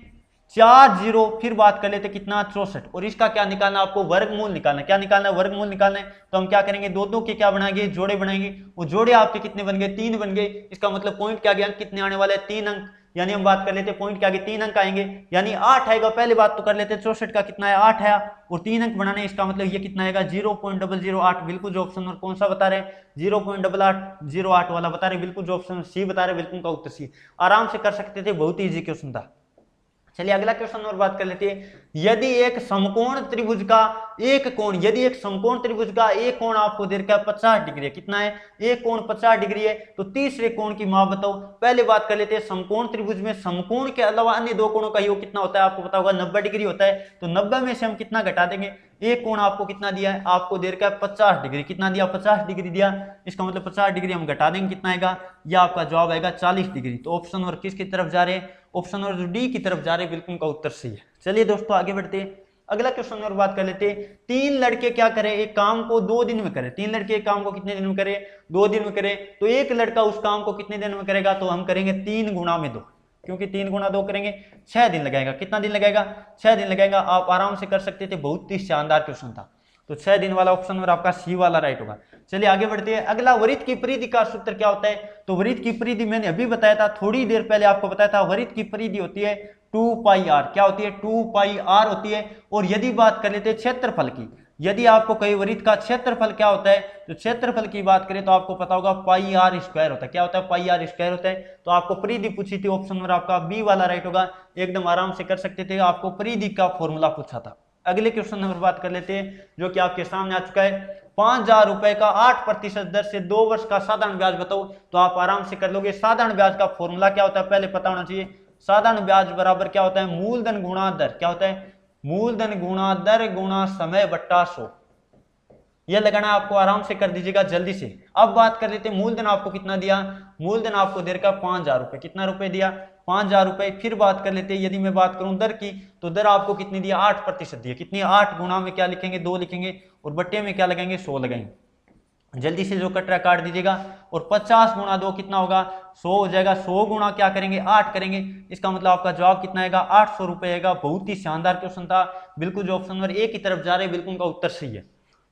4 0। फिर बात कर लेते कितना 64। और इसका क्या निकालना आपको वर्गमूल निकालना है। क्या निकालना है वर्गमूल निकालना है। तो हम क्या करेंगे दो दो के क्या बनाएंगे जोड़े बनाएंगे। वो जोड़े आपके कितने बन गए 3 बन गए। इसका मतलब पॉइंट क्या गया कितने आने वाले 3 अंक। यानी हम बात कर लेते हैं पॉइंट के आगे 3 अंक आएंगे, यानी 8 आएगा। पहले बात तो कर लेते हैं 64 का कितना है 8 है, और 3 अंक बनाने इसका मतलब ये कितना आएगा 0.008। बिल्कुल जो ऑप्शन नंबर कौन सा बता रहे हैं 0.808 वाला बता रहे, बिल्कुल जो ऑप्शन सी बता रहे, बिल्कुल का उत्तर सी। आराम से कर सकते थे, बहुत ही इजी क्वेश्चन था। चलिए अगला क्वेश्चन और बात कर लेते हैं। यदि एक समकोण त्रिभुज का एक कोण आपको दे रखा है 50 डिग्री है, कितना है एक कोण 50 डिग्री है, तो तीसरे कोण की माप बताओ। पहले बात कर लेते हैं समकोण त्रिभुज में समकोण के अलावा अन्य दो कोणों का योग कितना होता है, आपको पता होगा 90 डिग्री होता है। तो 90 में से हम कितना घटा देंगे, एक कोण आपको कितना दिया है, आपको दे रखा है 50 डिग्री, कितना दिया 50 डिग्री दिया, इसका मतलब 50 डिग्री हम घटा देंगे, कितना आएगा, यह आपका जवाब आएगा 40 डिग्री। तो ऑप्शन और किसकी तरफ जा रहे हैं, ऑप्शन और डी की तरफ जा रहे हैं, बिल्कुल का उत्तर सही है। चलिए दोस्तों आगे बढ़ते हैं, अगला क्वेश्चन और बात कर लेते हैं। 3 लड़के क्या करें, एक काम को 2 दिन में करें। 3 लड़के एक काम को कितने दिन में करें, 2 दिन में करें। तो एक लड़का उस काम को कितने दिन में करेगा, तो हम करेंगे 3 गुणा में 2, क्योंकि 3 गुणा 2 करेंगे 6 दिन लगेगा। कितना दिन लगेगा, 6 दिन लगेगा। आप आराम से कर सकते थे, बहुत ही शानदार क्वेश्चन था। तो 6 दिन वाला ऑप्शन और आपका सी वाला राइट होगा। चलिए आगे बढ़ते हैं। अगला वृत्त की परिधि का सूत्र क्या होता है, तो वृत्त की परिधि मैंने अभी बताया था, थोड़ी देर पहले आपको बताया था, वृत्त की परिधि होती है 2 पाई आर। क्या होती है, 2 पाई आर होती है। और यदि बात कर लेते हैं क्षेत्रफल की, यदि आपको कई वृत्त का क्षेत्रफल क्या होता है, तो क्षेत्रफल की बात करें तो आपको पता होगा पाई आर स्क्वायर होता है। क्या होता है, पाई आर स्क्वायर होता है। तो आपको परिधि पूछी थी, ऑप्शन नंबर आपका बी वाला राइट होगा। एकदम आराम से कर सकते थे, आपको परिधि का फॉर्मूला पूछा था। अगले क्वेश्चन नंबर बात कर लेते हैं, जो कि आपके सामने आ चुका है। 5000 रुपए का 8% दर से 2 वर्ष का साधारण ब्याज बताओ। तो आप आराम से कर लोगे। साधारण ब्याज का फॉर्मूला क्या होता है, पहले पता होना चाहिए। साधारण ब्याज बराबर क्या होता है, मूलधन गुणा दर। क्या होता है, मूलधन गुणा दर गुणा समय बट्टा 100। यह लगाना आपको, आराम से कर दीजिएगा जल्दी से। अब बात कर लेते हैं, मूलधन आपको कितना दिया, मूलधन आपको दे रखा 5000 रुपए। कितना रुपए दिया, 5000 रुपए। फिर बात कर लेते हैं, यदि मैं बात करूं दर की, तो दर आपको कितनी दिया, 8% दिया। कितनी, 8 गुणा में क्या लिखेंगे, 2 लिखेंगे, और बट्टे में क्या लगाएंगे, 100 लगाएंगे। जल्दी से जो कट रहा काट दीजिएगा। और 50 गुणा 2 कितना होगा, 100 हो जाएगा। 100 गुणा क्या करेंगे, 8 करेंगे। इसका मतलब आपका जवाब कितना आएगा, 800 रुपए आएगा। बहुत ही शानदार क्वेश्चन था, बिल्कुल जो ऑप्शन नंबर ए की तरफ जा रहे हैं, बिल्कुल का उत्तर सही है।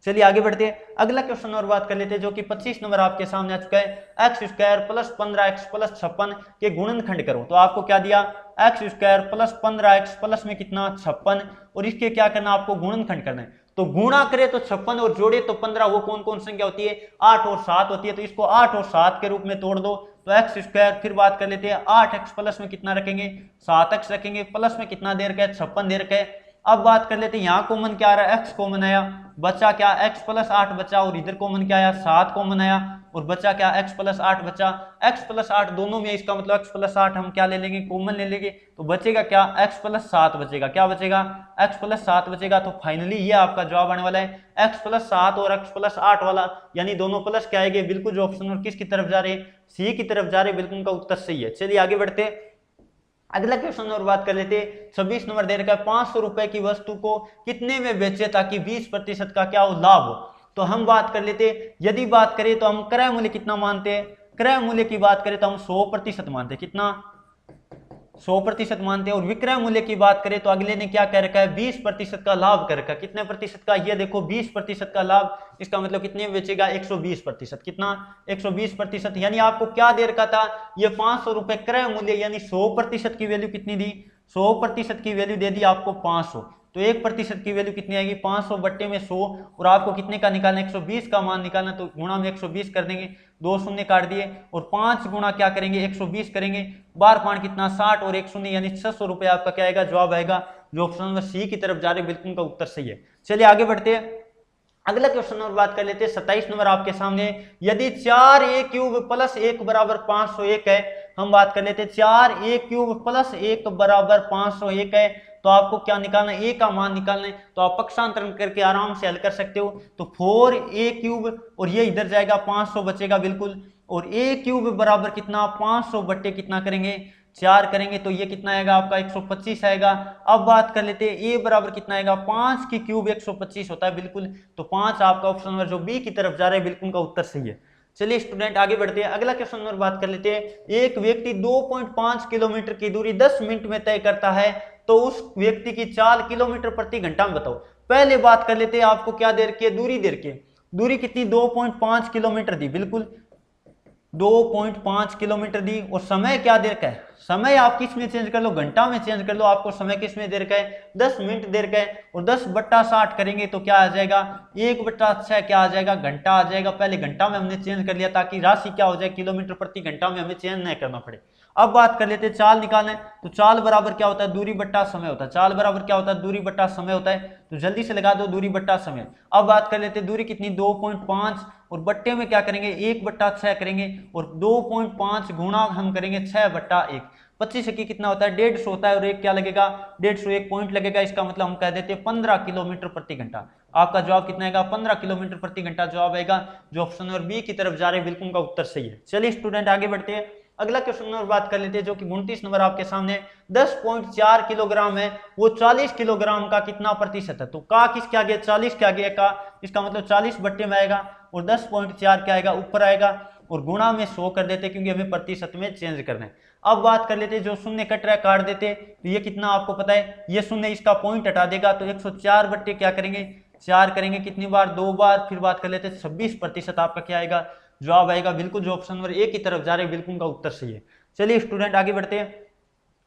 चलिए आगे बढ़ते हैं, अगला क्वेश्चन और बात कर लेते हैं, जो कि 25 नंबर आपके सामने आ चुका है। X square plus 15x plus 56 के गुणनखंड करो। तो आपको क्या दिया, x square plus 15x plus में कितना 56, और इसके क्या करना, आपको गुणनखंड करना है। तो गुणा करे तो 56 और जोड़े तो 15, वो कौन कौन संख्या होती है, 8 और 7 होती है। तो इसको 8 और 7 के रूप में तोड़ दो, तो एक्स स्क्वायर। फिर बात कर लेते हैं, 8x प्लस में कितना रखेंगे, 7x रखेंगे, प्लस में कितना दे रखा है, 56 दे रखा है। अब बात कर लेते हैं, यहाँ कॉमन क्या आ रहा है, x कॉमन आया, बचा क्या, x प्लस 8 बचा, और इधर कॉमन क्या आया, 7 कॉमन आया, और बचा क्या, x प्लस 8 बचा। x प्लस 8 दोनों में, इसका मतलब x प्लस 8 हम क्या ले लेंगे, कॉमन ले लेंगे। तो बचेगा क्या, x प्लस 7 बचेगा। क्या बचेगा, x प्लस 7 बचेगा। तो फाइनली ये आपका जवाब आने वाला है x प्लस 7 और x प्लस 8 वाला, यानी दोनों प्लस क्या आएंगे, बिल्कुल जो ऑप्शन और किसकी तरफ जा रहे हैं, सी की तरफ जा रहे हैं, बिल्कुल का उत्तर सही है। चलिए आगे बढ़ते हैं, अगला क्वेश्चन और बात कर लेते हैं। 26 नंबर दे रखा है, 500 रुपए की वस्तु को कितने में बेचे ताकि 20% का क्या हो, लाभ हो। तो हम बात कर लेते हैं, यदि बात करें तो हम क्रय मूल्य कितना मानते हैं, क्रय मूल्य की बात करें तो हम 100% मानते हैं। कितना, 100% मानते हैं। और विक्रय मूल्य की बात करें तो अगले ने क्या कह रखा है, 20% का लाभ कर रखा है। कितने प्रतिशत का, ये देखो 20% का लाभ, इसका मतलब कितने में बेचेगा, 120%। कितना, 120%। यानी आपको क्या दे रखा था, ये 500 रुपए क्रय मूल्य, यानी 100% की वैल्यू कितनी दी, 100% की वैल्यू दे दी आपको 500। तो 1% की वैल्यू कितनी आएगी, 500 बट्टे में 100, और आपको कितने का निकालना, 120 का मान निकालना। तो गुणा में 120 कर देंगे, 2 शून्य काट दिए, और 5 गुणा क्या करेंगे, 120 करेंगे, 12 5 कितना 60, और 1 शून्य यानी 600 रुपए आपका क्या आएगा, जवाब आएगा, जो ऑप्शन नंबर सी की तरफ जा रहे, बिल्कुल का उत्तर सही है। चलिए आगे बढ़ते हैं, अगला क्वेश्चन और बात कर लेते हैं। 27 नंबर आपके सामने, यदि 4a³ प्लस 1 बराबर 501 है, हम बात कर लेते हैं 4a³ प्लस 1 बराबर 501 है, तो आपको क्या निकालना है, a का मान निकालना है। तो आप पक्षांतरण करके आराम से हल कर सकते हो। तो 4a³ और ये इधर जाएगा, 500 बचेगा बिल्कुल, और a³ बराबर कितना, 500 बट्टे कितना करेंगे, 4 करेंगे, तो ये कितना आएगा आपका 125 आएगा। अब बात कर लेते हैं a बराबर कितना आएगा, 5 की क्यूब 125 होता है बिल्कुल। तो 5 आपका ऑप्शन नंबर जो बी की तरफ जा रहा है, बिल्कुल का उत्तर सही है। चलिए स्टूडेंट आगे बढ़ते हैं, अगला क्वेश्चन नंबर बात कर लेते हैं। एक व्यक्ति 2.5 किलोमीटर की दूरी 10 मिनट में तय करता है, तो उस व्यक्ति की चाल किलोमीटर प्रति घंटा में बताओ। पहले बात कर लेते हैं, आपको क्या दे रखी है, दूरी दे रखी है। दूरी कितनी, 2.5 किलोमीटर दी, बिल्कुल 2.5 किलोमीटर दी। और समय क्या देर का है, समय आप किस में चेंज कर लो, घंटा में चेंज कर लो, आपको समय किस में देर का है, 10 मिनट देर का है। और 10/60 करेंगे तो क्या आ जाएगा, 1/6 क्या आ जाएगा, घंटा आ जाएगा। पहले घंटा में हमने चेंज कर लिया ताकि राशि क्या हो जाए, किलोमीटर प्रति घंटा में हमें चेंज नहीं करना पड़े। अब बात कर लेते हैं चाल निकालना है, तो चाल बराबर क्या होता है, दूरी बट्टा समय होता है। चाल बराबर क्या होता है, दूरी बट्टा समय होता है। तो जल्दी से लगा दो, दूरी बट्टा समय। अब बात कर लेते हैं दूरी कितनी, 2.5, और बट्टे में क्या करेंगे, 1/6 करेंगे। और 2.5 गुणा हम करेंगे 6/1, 25 की कितना होता है, 150 होता है। और एक क्या लगेगा, 150, एक पॉइंट लगेगा। इसका मतलब हम कह देते हैं 15 किलोमीटर प्रति घंटा। आपका जवाब कितना आएगा, 15 किलोमीटर प्रति घंटा जवाब आएगा, जो ऑप्शन नंबर बी की तरफ जा रहे हैं, बिल्कुल का उत्तर सही है। चलिए स्टूडेंट आगे बढ़ते हैं, अगला क्वेश्चन नंबर बात कर लेते हैं, जो कि 29 नंबर आपके सामने 10.4 किलोग्राम है, वो 40 किलोग्राम का कितना प्रतिशत है। तो का किसके आगे, 40 के आगे का, इसका मतलब 40 बट्टे में आएगा, और 10.4 क्या आएगा, ऊपर आएगा, और गुणा में 100 कर देते क्योंकि हमें प्रतिशत में चेंज करना है। अब बात कर लेते, जो शून्य कट रहा है काट देते, तो ये कितना आपको पता है, ये शून्य इसका पॉइंट हटा देगा, तो 104 बट्टे क्या करेंगे, 4 करेंगे, कितनी बार, 2 बार। फिर बात कर लेते 26% आपका क्या आएगा, जवाब आएगा, बिल्कुल जो ऑप्शन नंबर ए की तरफ जा रहे हैं, बिल्कुल का उत्तर सही है। चलिए स्टूडेंट आगे बढ़ते हैं,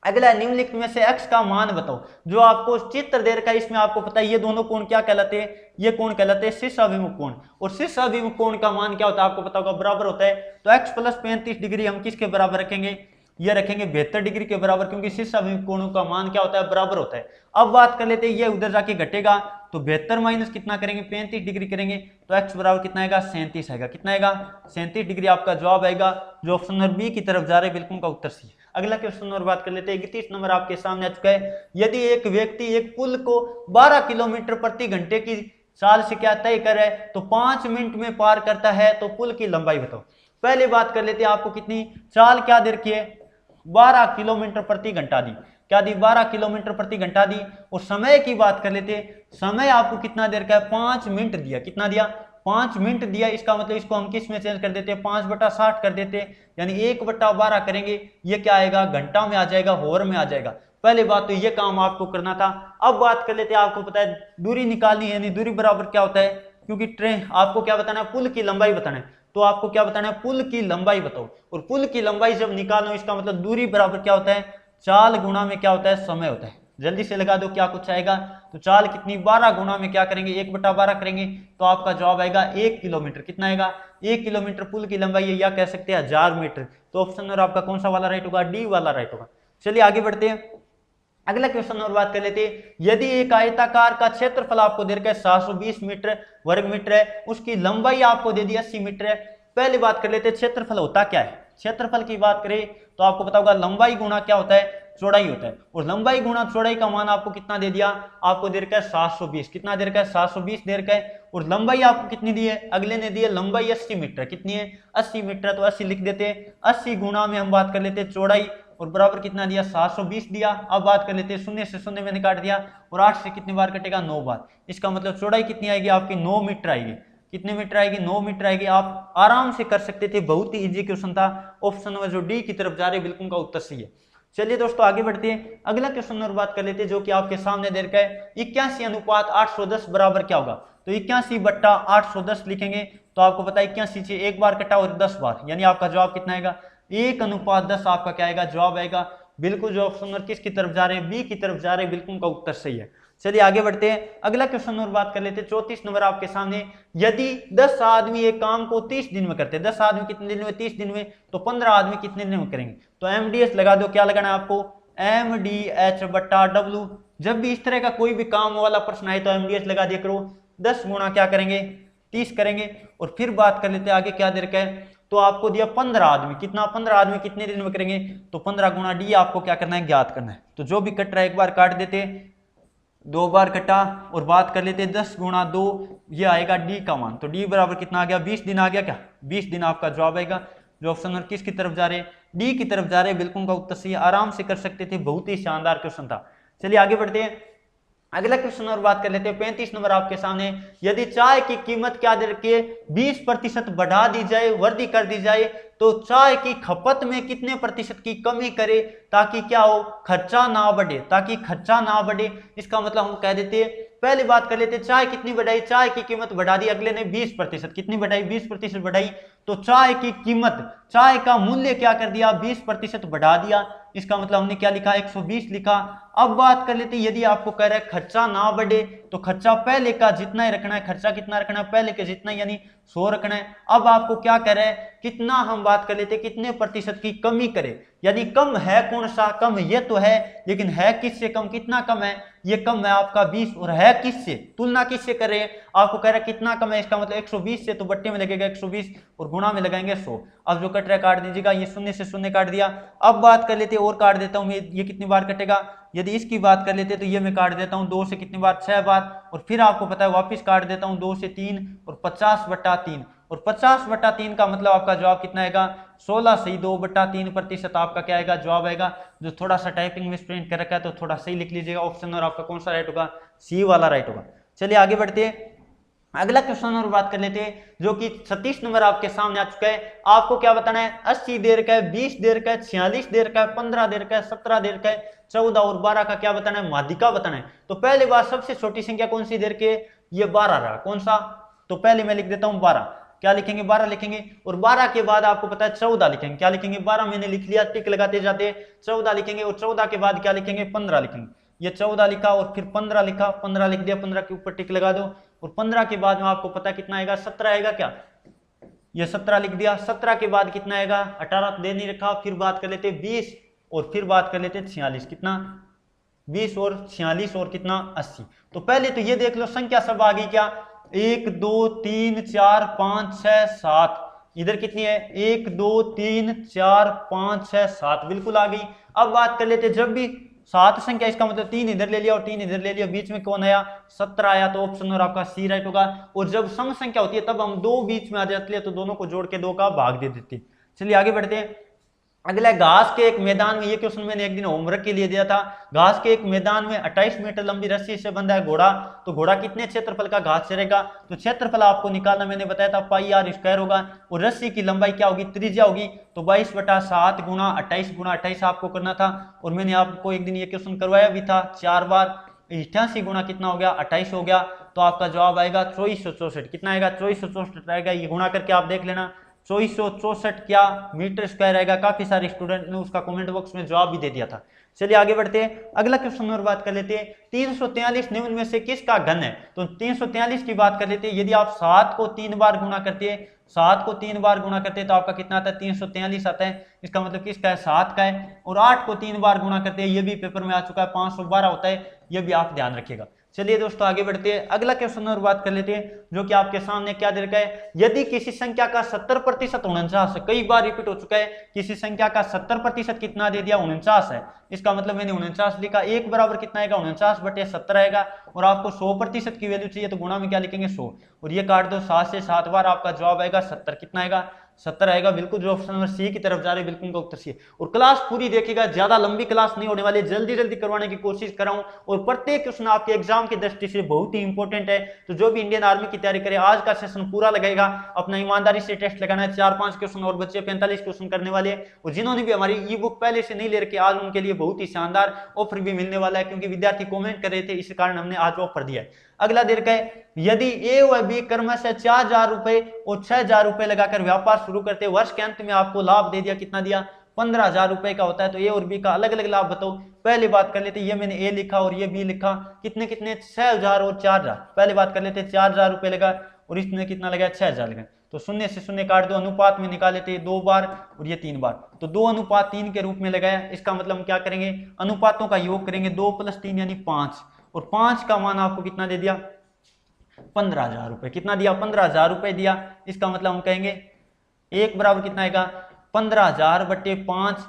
अगला निम्नलिखित में से x का मान बताओ। जो आपको चित्र दे रखा है इसमें आपको पता है ये दोनों कोण क्या कहलाते हैं, ये कोण कहलाते हैं शीर्ष अभिमुख कोण। और शीर्ष अभिमुख कोण का मान क्या होता है आपको पता होगा, बराबर होता है। तो x + 35 डिग्री हम किसके बराबर रखेंगे, ये रखेंगे 72 डिग्री के बराबर, क्योंकि शीर्ष अभिमुख कोणों का मान क्या होता है, बराबर होता है। अब बात कर लेते हैं, ये उधर जाके घटेगा, तो 72 माइनस कितना करेंगे, 35 डिग्री करेंगे, तो x बराबर कितना आएगा, 37 आएगा। कितना आएगा, 37 डिग्री आपका जवाब आएगा, जो ऑप्शन नंबर बी की तरफ जा रहे हैं, बिल्कुल का उत्तर सी। अगला क्वेश्चन नंबर बात कर लेते हैं, 31 नंबर आपके सामने आ चुका है। यदि एक व्यक्ति एक पुल को 12 किलोमीटर प्रति घंटे की चाल से क्या तय करे, तो 5 मिनट में पार करता है, तो पुल की लंबाई बताओ। पहले बात कर लेते हैं, आपको कितनी चाल क्या दे रखी है, 12 किलोमीटर प्रति घंटा दी, क्या दी, 12 किलोमीटर प्रति घंटा दी। और समय की बात कर लेते हैं, समय आपको कितना देर का है, 5 मिनट दिया, कितना दिया, 5 मिनट दिया। इसका मतलब इसको हम किस में चेंज कर देते हैं, 5/60 कर देते हैं, यानी 1/12 करेंगे, ये क्या आएगा, घंटा में आ जाएगा, होर में आ जाएगा। पहले बात तो ये काम आपको करना था। अब बात कर लेते हैं, आपको पता है दूरी निकालनी है, यानी दूरी बराबर क्या होता है, क्योंकि ट्रेन आपको क्या बताना है, पुल की लंबाई बताना है, तो आपको क्या बताना है, पुल की लंबाई बताओ। और पुल की लंबाई जब निकालो, इसका मतलब दूरी बराबर क्या होता है, चाल गुणा में क्या होता है, समय होता है। जल्दी से लगा दो क्या कुछ आएगा, तो चाल कितनी, 12 गुणा में क्या करेंगे, 1/12 करेंगे, तो आपका जवाब आएगा 1 किलोमीटर। कितना आएगा, 1 किलोमीटर पुल की लंबाई है, या कह सकते हैं 1000 मीटर। तो ऑप्शन नंबर आपका कौन सा वाला राइट होगा, डी वाला राइट होगा। चलिए आगे बढ़ते हैं, अगला क्वेश्चन और बात कर लेते हैं। यदि एक आयताकार का क्षेत्रफल आपको दे रखा है 720 मीटर वर्ग मीटर है, उसकी लंबाई आपको दे दी 80 मीटर है। पहले बात कर लेते हैं क्षेत्रफल होता क्या है। क्षेत्रफल की बात करें तो आपको पता होगा लंबाई गुणा क्या होता है, चौड़ाई होता है। और लंबाई गुणा चौड़ाई का मान आपको कितना दे दिया, आपको दे रखा है 720। कितना दे रखा है, 720 दे रखा है। और लंबाई आपको कितनी दी है, अगले ने दी है लंबाई 80 मीटर। कितनी है, 80 मीटर, तो 80 लिख देते हैं। 80 गुणा में हम बात कर लेते हैं चौड़ाई, और बराबर कितना दिया, 720 दिया। अब बात कर लेते हैं, शून्य से शून्य मैंने काट दिया, और 8 से कितनी बार कटेगा, 9 बार। इसका मतलब चौड़ाई कितनी आएगी आपकी, 9 मीटर आएगी। कितने मीटर आएगी, 9 मीटर आएगी। आप आराम से कर सकते थे, बहुत ही इजी क्वेश्चन था। ऑप्शन नंबर जो डी की तरफ जा रहे बिल्कुल का उत्तर सही है। चलिए दोस्तों आगे बढ़ते हैं, अगला क्वेश्चन नंबर बात कर लेते हैं, जो कि आपके सामने दे रखा है 81/810 बराबर क्या होगा। तो 81/810 लिखेंगे, तो आपको पता है 81 से एक बार कटा और 10 बार, यानी आपका जवाब कितना आएगा, 1:10 आपका क्या आएगा, जवाब आएगा। बिल्कुल जो ऑप्शन नंबर किसकी तरफ जा रहे हैं, बी की तरफ जा रहे हैं, बिल्कुल का उत्तर सही है। चलिए आगे बढ़ते हैं, अगला क्वेश्चन नंबर बात कर लेते हैं 34 नंबर आपके सामने। यदि 10 आदमी एक काम को 30 दिन में करते हैं, 10 आदमी कितने दिन में, 30 दिन में, तो 15 आदमी कितने दिन में करेंगे। तो MDH लगा दो, क्या लगाना है आपको, MDH/W। जब भी इस तरह का कोई भी काम वाला प्रश्न आए तो MDH लगा दिया करो। 10 गुणा क्या करेंगे, 30 करेंगे। और फिर बात कर लेते हैं आगे क्या दे रखा है, तो आपको दिया 15 आदमी, कितना, 15 आदमी कितने दिन में करेंगे, तो 15 गुणा डी आपको क्या करना है, ज्ञात करना है। तो जो भी कट रहा है एक बार काट देते, 2 बार कटा, और बात कर लेते 10 गुणा 2, ये आएगा डी का मान। तो डी बराबर कितना आ गया, 20 दिन आ गया। क्या 20 दिन आपका जवाब आएगा। जो ऑप्शन नंबर किसकी तरफ जा रहे हैं, डी की तरफ जा रहे हैं, बिल्कुल का उत्तर सही है। आराम से कर सकते थे, बहुत ही शानदार क्वेश्चन था। चलिए आगे बढ़ते हैं, अगला क्वेश्चन और बात कर लेते हैं 35 नंबर आपके सामने। यदि चाय की कीमत क्या दे रखी है, 20% बढ़ा दी जाए, वृद्धि कर दी जाए, तो चाय की खपत में कितने प्रतिशत की कमी करे, ताकि क्या हो, खर्चा ना बढ़े, ताकि खर्चा ना बढ़े। इसका मतलब हम कह देते हैं, पहले बात कर लेते हैं चाय कितनी बढ़ाई, चाय की कीमत बढ़ा दी, अगले ने 20%, कितनी बढ़ाई, 20% बढ़ाई। तो चाय की कीमत, चाय का मूल्य क्या कर दिया, 20% बढ़ा दिया। इसका मतलब हमने क्या लिखा, 120 लिखा। अब बात कर लेते हैं, यदि आपको कह रहा है खर्चा ना बढ़े तो खर्चा पहले का जितना ही रखना है, खर्चा कितना रखना है, पहले के जितना, यानी 100 रखना है। अब आपको क्या कह रहा है, कितना, हम बात कर लेते हैं कितने प्रतिशत की कमी करें। यदि कम है, कौन सा कम, ये तो है, लेकिन है किससे कम, कितना कम है, ये कम है आपका 20, और है किससे, तुलना किससे कर रहे हैं, आपको कह रहा है कितना कम है, इसका मतलब 120 से, तो बट्टे में लगेगा 120 और गुणा में लगाएंगे 100। अब जो कट रहा है काट दीजिएगा, ये शून्य से शून्य काट दिया। अब बात कर लेते हैं, और काट देता हूं, ये कितनी बार कटेगा, यदि इसकी बात कर लेते तो ये मैं काट देता हूं 2 से कितनी बार, 6 बार, और फिर आपको पता है वापिस काट देता हूं 2 से 3 और 50/3, और 50/3 का मतलब आपका जवाब कितना आएगा, 16 से 2/3% आपका क्या आएगा, जवाब आएगा। जो थोड़ा सा टाइपिंग में प्रिंट कर रखा है तो थोड़ा सही लिख लीजिएगा ऑप्शन, और आपका कौन सा राइट होगा, सी वाला राइट होगा। चलिए आगे बढ़ते हैं, अगला क्वेश्चन और बात कर लेते हैं, जो कि 36 नंबर आपके सामने आ चुका है। आपको क्या बताना है, 80 देर का है, 20 देर का है, 46 देर का है, 15 देर का है, 17 देर का है, 14 और 12 का क्या बताना है, माध्यिका बताना है। तो पहले बात, सबसे छोटी संख्या कौन सी देर के, ये 12 रहा, कौन सा, तो पहले मैं लिख देता हूं 12, क्या लिखेंगे, 12 लिखेंगे, और 12 के बाद आपको पता है 14 लिखेंगे, क्या लिखेंगे, 12 मैंने लिख लिया, टिक लगाते जाते, 14 लिखेंगे, और 14 के बाद क्या लिखेंगे, 15 लिखेंगे। ये 14 लिखा और फिर 15 लिखा, 15 लिख दिया, 15 के ऊपर टिक लगा दो, और 15 के बाद में आपको पता कितना आएगा, 17 आएगा, क्या, ये 17 लिख दिया। 17 के बाद कितना आएगा, 18 दे नहीं रखा। फिर बात कर लेते 20, और फिर बात कर लेते 46, कितना, 20 और 46 और कितना, 80। तो पहले तो ये देख लो संख्या सब आ गई क्या, 1 2 3 4 5 6 7, इधर कितनी है, 1 2 3 4 5 6 7, बिल्कुल आ गई। अब बात कर लेते, जब भी 7 संख्या, इसका मतलब 3 इधर ले लिया और 3 इधर ले लिया, बीच में कौन आया, 17 आया, तो ऑप्शन और आपका सी राइट होगा। और जब सम संख्या होती है तब हम 2 बीच में आ जाती है, तो दोनों को जोड़ के 2 का भाग दे देती है। चलिए आगे बढ़ते हैं, अगला घास के एक मैदान में, ये क्वेश्चन मैंने एक दिन होमवर्क के लिए दिया था। घास के एक मैदान में 28 मीटर लंबी रस्सी से बंधा है घोड़ा, तो घोड़ा कितने क्षेत्रफल का घास चरेगा, तो क्षेत्रफल आपको निकालना मैंने बताया था, पाई आर स्क्वायर होगा, और रस्सी की लंबाई क्या होगी, त्रिज्या होगी, तो 22/7 गुणा 28 आपको करना था। और मैंने आपको एक दिन ये क्वेश्चन करवाया भी था 4 बार, 88 गुणा कितना हो गया, 28 हो गया, तो आपका जवाब आएगा 2464, कितना आएगा, 2464 आएगा। ये गुणा करके आप देख लेना, 2464 क्या मीटर स्क्वायर आएगा। काफी सारे स्टूडेंट ने उसका कमेंट बॉक्स में जवाब भी दे दिया था। चलिए आगे बढ़ते हैं, अगला क्वेश्चन और बात कर लेते हैं, 343 निम्न में से किसका घन है, तो 343 की बात कर लेते हैं। यदि आप 7 को 3 बार गुणा करते हैं, 7 को 3 बार गुणा करते हैं तो आपका कितना आता है, 343 आता है। इसका मतलब किसका है, 7 का है। और 8 को 3 बार गुणा करते हैं, ये भी पेपर में आ चुका है, 512 होता है, ये भी आप ध्यान रखिएगा। चलिए दोस्तों आगे बढ़ते हैं, अगला क्वेश्चन और बात कर लेते हैं, जो कि आपके सामने क्या दे रखा है, यदि किसी संख्या का 70% 49 है, कई बार रिपीट हो चुका है, किसी संख्या का 70% कितना दे दिया, 49 है। इसका मतलब मैंने 49 लिखा, 1 बराबर कितना आएगा, 49/70 आएगा। और आपको 100% की वैल्यू चाहिए, तो गुणा में क्या लिखेंगे, 100, और ये काट दो 7 से 7 बार, आपका जवाब आएगा 70, कितना आएगा, 70 आएगा। बिल्कुल जो ऑप्शन नंबर सी की तरफ जा रहे हैं, बिल्कुल का उत्तर सी है। और क्लास पूरी देखिएगा, ज्यादा लंबी क्लास नहीं होने वाली, जल्दी जल्दी करवाने की कोशिश कर रहा हूं, और प्रत्येक क्वेश्चन आपके एग्जाम की दृष्टि से बहुत ही इंपॉर्टेंट है। तो जो भी इंडियन आर्मी की तैयारी करे, आज का सेशन पूरा लगाएगा, अपना ईमानदारी से टेस्ट लगाना है। 4-5 क्वेश्चन और बच्चे 45 क्वेश्चन करने वाले हैं, और जिन्होंने भी हमारी ई बुक पहले से नहीं ले रखी, आज उनके लिए बहुत ही शानदार ऑफर भी मिलने वाला है, क्योंकि विद्यार्थी कॉमेंट कर रहे थे, इस कारण हमने आज ऑफर दिया है। अगला देर का है, यदि ए व बी क्रमशः 4000 रुपए और 6000 रुपए लगाकर व्यापार शुरू करते, वर्ष के अंत में आपको लाभ दे दिया, कितना दिया, 15,000 रुपए का होता है, तो ए और बी का अलग अलग लाभ बताओ। पहले बात कर लेते, ये मैंने ए लिखा और ये बी लिखा, कितने कितने, 6000 और 4000। पहले बात कर लेते, 4000 रुपए लगा और इसने कितना लगाया, 6000 लगा, तो शून्य से शून्य काट दो, अनुपात में निकाल लेते 2 बार और ये 3 बार, तो 2:3 के रूप में लगाया। इसका मतलब हम क्या करेंगे, अनुपातों का योग करेंगे, 2 + 3 यानी 5, और 5 का मान आपको कितना दे दिया, 15,000 रुपए, कितना दिया, 15,000 रुपए दिया। इसका मतलब हम कहेंगे 1 बराबर कितना आएगा, 15,000/5,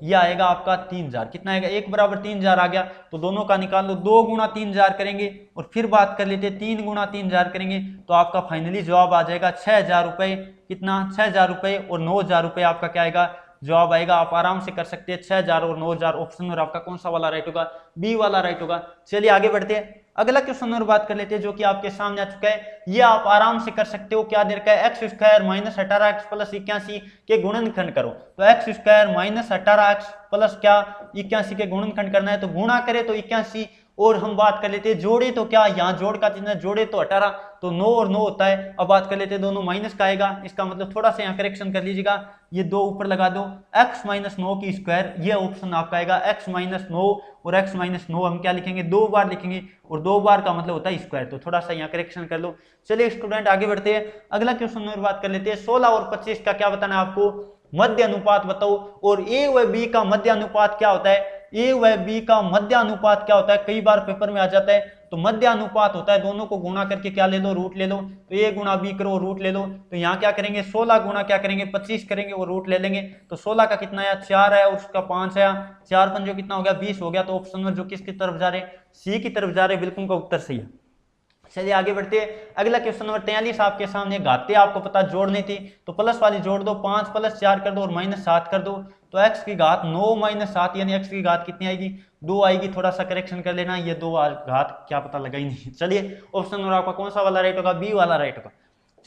यह आएगा आपका 3,000, कितना आएगा, 1 बराबर 3,000 आ गया, तो दोनों का निकाल लो, 2 गुणा 3,000 करेंगे, और फिर बात कर लेते 3 गुणा 3,000 करेंगे, तो आपका फाइनली जवाब आ जाएगा 6,000 रुपए, कितना, 6,000 रुपए, और 9,000 रुपए आपका क्या आएगा, जवाब आएगा। आप आराम से कर सकते हैं, 6,000 और 9,000 ऑप्शन, और आपका कौन सा वाला राइट होगा, बी वाला राइट होगा। चलिए आगे बढ़ते हैं, अगला क्वेश्चन और बात कर लेते हैं, जो कि आपके सामने आ चुका है, ये आप आराम से कर सकते हो। क्या दे रखा है, x² - 18x + 81 के गुणनखंड करो, तो x² - 18x + क्या 81 के गुणनखंड करना है, तो गुणा करे तो 81 और हम बात कर लेते हैं जोड़े तो क्या, यहाँ जोड़ का चिन्ह जोड़े तो 18, तो 9 और 9 होता है। अब बात कर लेते हैं दोनों माइनस का आएगा, इसका मतलब थोड़ा सा यहाँ करेक्शन कर लीजिएगा, ये 2 ऊपर लगा दो, x माइनस 9 की स्क्वायर, ये ऑप्शन आपका आएगा x माइनस 9, और x माइनस 9 हम क्या लिखेंगे 2 बार लिखेंगे, और 2 बार का मतलब होता है स्क्वायर, तो थोड़ा सा यहाँ करेक्शन कर लो। चलिए स्टूडेंट आगे बढ़ते हैं, अगला क्वेश्चन और बात कर लेते हैं। 16 और 25 का क्या बताना है आपको, मध्य अनुपात बताओ। और ए व बी का मध्य अनुपात क्या होता है, ए व बी का मध्य अनुपात क्या होता है, कई बार पेपर में आ जाता है। तो मध्य अनुपात होता है दोनों को गुणा करके क्या ले लो, रूट ले लो, तो ए गुणा बी करो रूट ले लो। तो यहाँ क्या करेंगे 16 गुणा क्या करेंगे 25 करेंगे और रूट ले लेंगे। तो 16 का कितना आया 4 है और उसका 5 आया, 4 पंजों कितना हो गया 20 हो गया। तो ऑप्शन नंबर जो किसकी तरफ जा रहे हैं, सी की तरफ जा रहे हैं, बिल्कुल का उत्तर सही है। चलिए आगे बढ़ते हैं, अगला क्वेश्चन नंबर 43 आपके सामने, घाते आपको पता जोड़नी थी, तो प्लस वाली जोड़ दो, 5 प्लस 4 कर दो और माइनस 7 कर दो। तो x की घात 9 माइनस 7 यानी x की घात कितनी आएगी 2 आएगी। थोड़ा सा करेक्शन कर लेना, ये 2 घात क्या पता लगा ही नहीं। चलिए ऑप्शन नंबर आपका कौन सा वाला राइट होगा, बी वाला राइट होगा।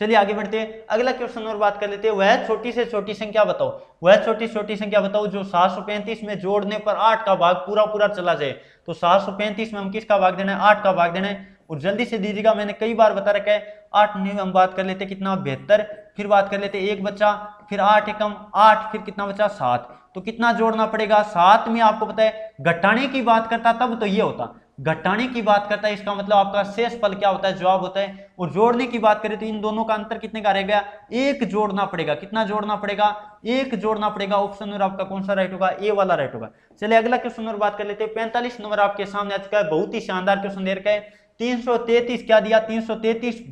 चलिए आगे बढ़ते हैं, अगला क्वेश्चन और बात कर लेते हैं, वह छोटी से छोटी संख्या बताओ, वह छोटी छोटी संख्या बताओ जो 735 में जोड़ने पर 8 का भाग पूरा पूरा चला जाए। तो 735 में हम किसका भाग देना है, 8 का भाग देना है, और जल्दी से दीजिएगा, मैंने कई बार बता रखा है। 8 में हम बात कर लेते हैं कितना 72, फिर बात कर लेते एक बच्चा, फिर 8 एकम 8, फिर कितना बचा 7। तो कितना जोड़ना पड़ेगा, 7 में आपको पता है घटाने की बात करता तब तो ये होता, घटाने की बात करता है इसका मतलब आपका शेष फल क्या होता है, जवाब होता है। और जोड़ने की बात करें तो इन दोनों का अंतर कितने का रहेगा, 1 जोड़ना पड़ेगा। कितना जोड़ना पड़ेगा, 1 जोड़ना पड़ेगा। ऑप्शन नंबर आपका कौन सा राइट होगा, ए वाला राइट होगा। चलिए अगला क्वेश्चन नंबर बात कर लेते हैं, 45 नंबर आपके सामने आ चुका है, बहुत ही शानदार क्वेश्चन दे रखा है। 333 क्या दिया, 333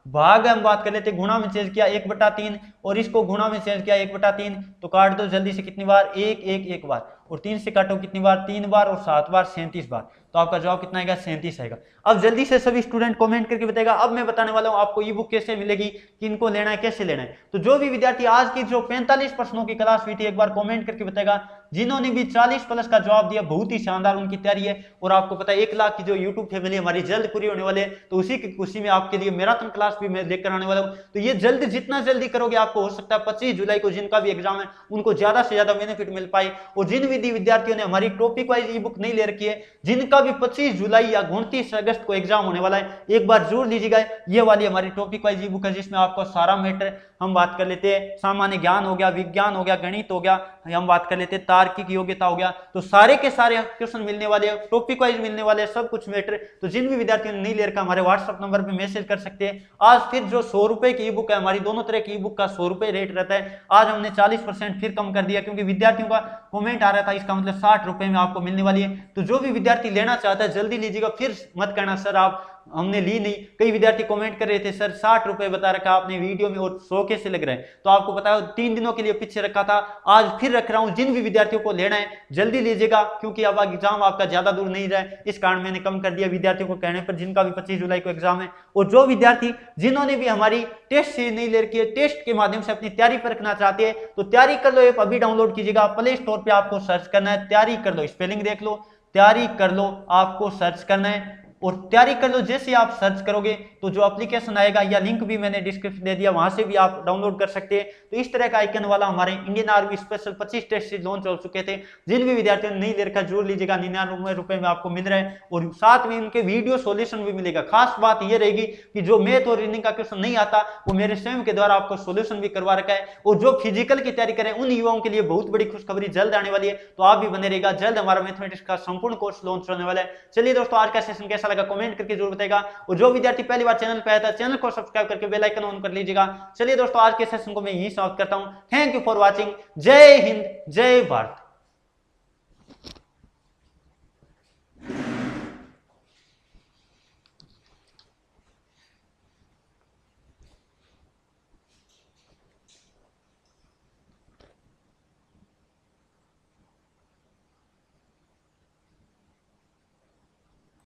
भाग हम बात कर लेते, गुणा में चेंज किया 1/3 और इसको गुणा में चेंज किया 1/3। तो काट दो जल्दी से, कितनी बार 1 1 1 बार, और 3 से काटो कितनी बार 3 बार, और 7 बार 37 बार। तो आपका जवाब कितना आएगा 37 आएगा। अब जल्दी से सभी स्टूडेंट कमेंट करके बताएगा। अब मैं बताने वाला हूं आपको ई बुक कैसे मिलेगी, किनको लेना है, कैसे लेना है। तो जो भी विद्यार्थी आज की जो 45 प्रश्नों की क्लास हुई थी एक बार कमेंट करके बताएगा। जिन्होंने भी 40 प्लस का जवाब दिया बहुत ही शानदार उनकी तैयारी है। और आपको पता है 1 लाख की जो यूट्यूब फैमिली हमारी जल्द पूरी होने वाले, तो उसी की खुशी में आपके लिए मैराथन क्लास भी मैं लेकर आने वाला हूं। तो ये जल्द जितना जल्दी करोगे आपको हो सकता है 25 जुलाई को जिनका भी एग्जाम है उनको ज्यादा से ज्यादा बेनिफिट मिल पाए। और जिन विद्यार्थियों ने हमारी टॉपिक वाइज ई बुक नहीं ले रखी है, जिनका भी 25 जुलाई या 29 अगस्त को एग्जाम होने वाला है, एक बार जरूर लीजिएगा। ये वाली हमारी टॉपिक वाइज ई बुक है जिसमें आपको सारा मैटर हम बात कर लेते हैं, सामान्य ज्ञान हो गया, विज्ञान हो गया, गणित हो गया, हम बात कर लेते हैं तार्किक योग्यता हो गया। तो सारे के सारे क्वेश्चन मिलने वाले, टॉपिक वाइज मिलने वाले, सब कुछ मैटर। तो जिन भी विद्यार्थियों ने नहीं ले रखा हमारे व्हाट्सएप नंबर पे मैसेज कर सकते हैं। आज फिर जो 100 रुपए की ई बुक है, हमारी दोनों तरह की ई बुक का 100 रुपए रेट रहता है, आज हमने 40% फिर कम कर दिया क्योंकि विद्यार्थियों का कमेंट आ रहा था, इसका मतलब 60 रुपए में आपको मिलने वाली है। तो जो भी विद्यार्थी लेना चाहता है जल्दी लीजिएगा, फिर मत कहना सर आप हमने ली नहीं। कई विद्यार्थी कमेंट कर रहे थे सर 60 रुपए बता रखा आपने वीडियो में और 100 कैसे लग रहा है। तो आपको पता है 3 दिनों के लिए पीछे रखा था, आज फिर रख रहा हूं। जिन भी विद्यार्थियों को लेना है जल्दी लीजिएगा क्योंकि अब एग्जाम आपका ज्यादा दूर नहीं रहा है, इस कारण मैंने कम कर दिया विद्यार्थियों को कहने पर, जिनका भी 25 जुलाई को एग्जाम है। और जो विद्यार्थी जिन्होंने भी हमारी टेस्ट सीरीज नहीं ले रखी है, टेस्ट के माध्यम से अपनी तैयारी पर रखना चाहते हैं, तो तैयारी कर लो ऐप अभी डाउनलोड कीजिएगा। प्ले स्टोर पर आपको सर्च करना है, तैयारी कर लो, स्पेलिंग देख लो, तैयारी कर लो, आपको सर्च करना है और तैयारी कर लो। जैसे आप सर्च करोगे तो जो एप्लीकेशन आएगा या लिंक भी मैंने डिस्क्रिप्शन दे दिया, वहां से भी आप डाउनलोड कर सकते हैं। तो इस तरह का आइकन वाला हमारे Indian army special 25 test series launch हो चुके थे। जिन भी विद्यार्थियों ने नहीं ले रखा जरूर लीजिएगा, 99 रुपए में आपको मिल रहा है और साथ में उनके वीडियो सोल्यूशन भी मिलेगा। खास बात यह रहेगी कि जो मैथ और रीजनिंग का क्वेश्चन नहीं आता वो मेरे स्वयं के द्वारा आपको सोल्यूशन भी करवा रखा है। और जो फिजिकल की तैयारी करें उन युवाओं के लिए बहुत बड़ी खुशखबरी जल्द आने वाली है, तो आप भी बने रहेगा। जल्द हमारा मैथमेटिक्स का संपूर्ण कोर्स लॉन्च होने वाला है। चलिए दोस्तों, आज का सेशन कैसा लगा कमेंट करके जरूर बताएगा। और जो विद्यार्थी पहली बार चैनल पे आया था, चैनल को सब्सक्राइब करके बेल आइकन ऑन कर लीजिएगा। चलिए दोस्तों, आज के सेशन को मैं यही समाप्त करता हूं। Thank you for watching. जय हिंद, जय भारत।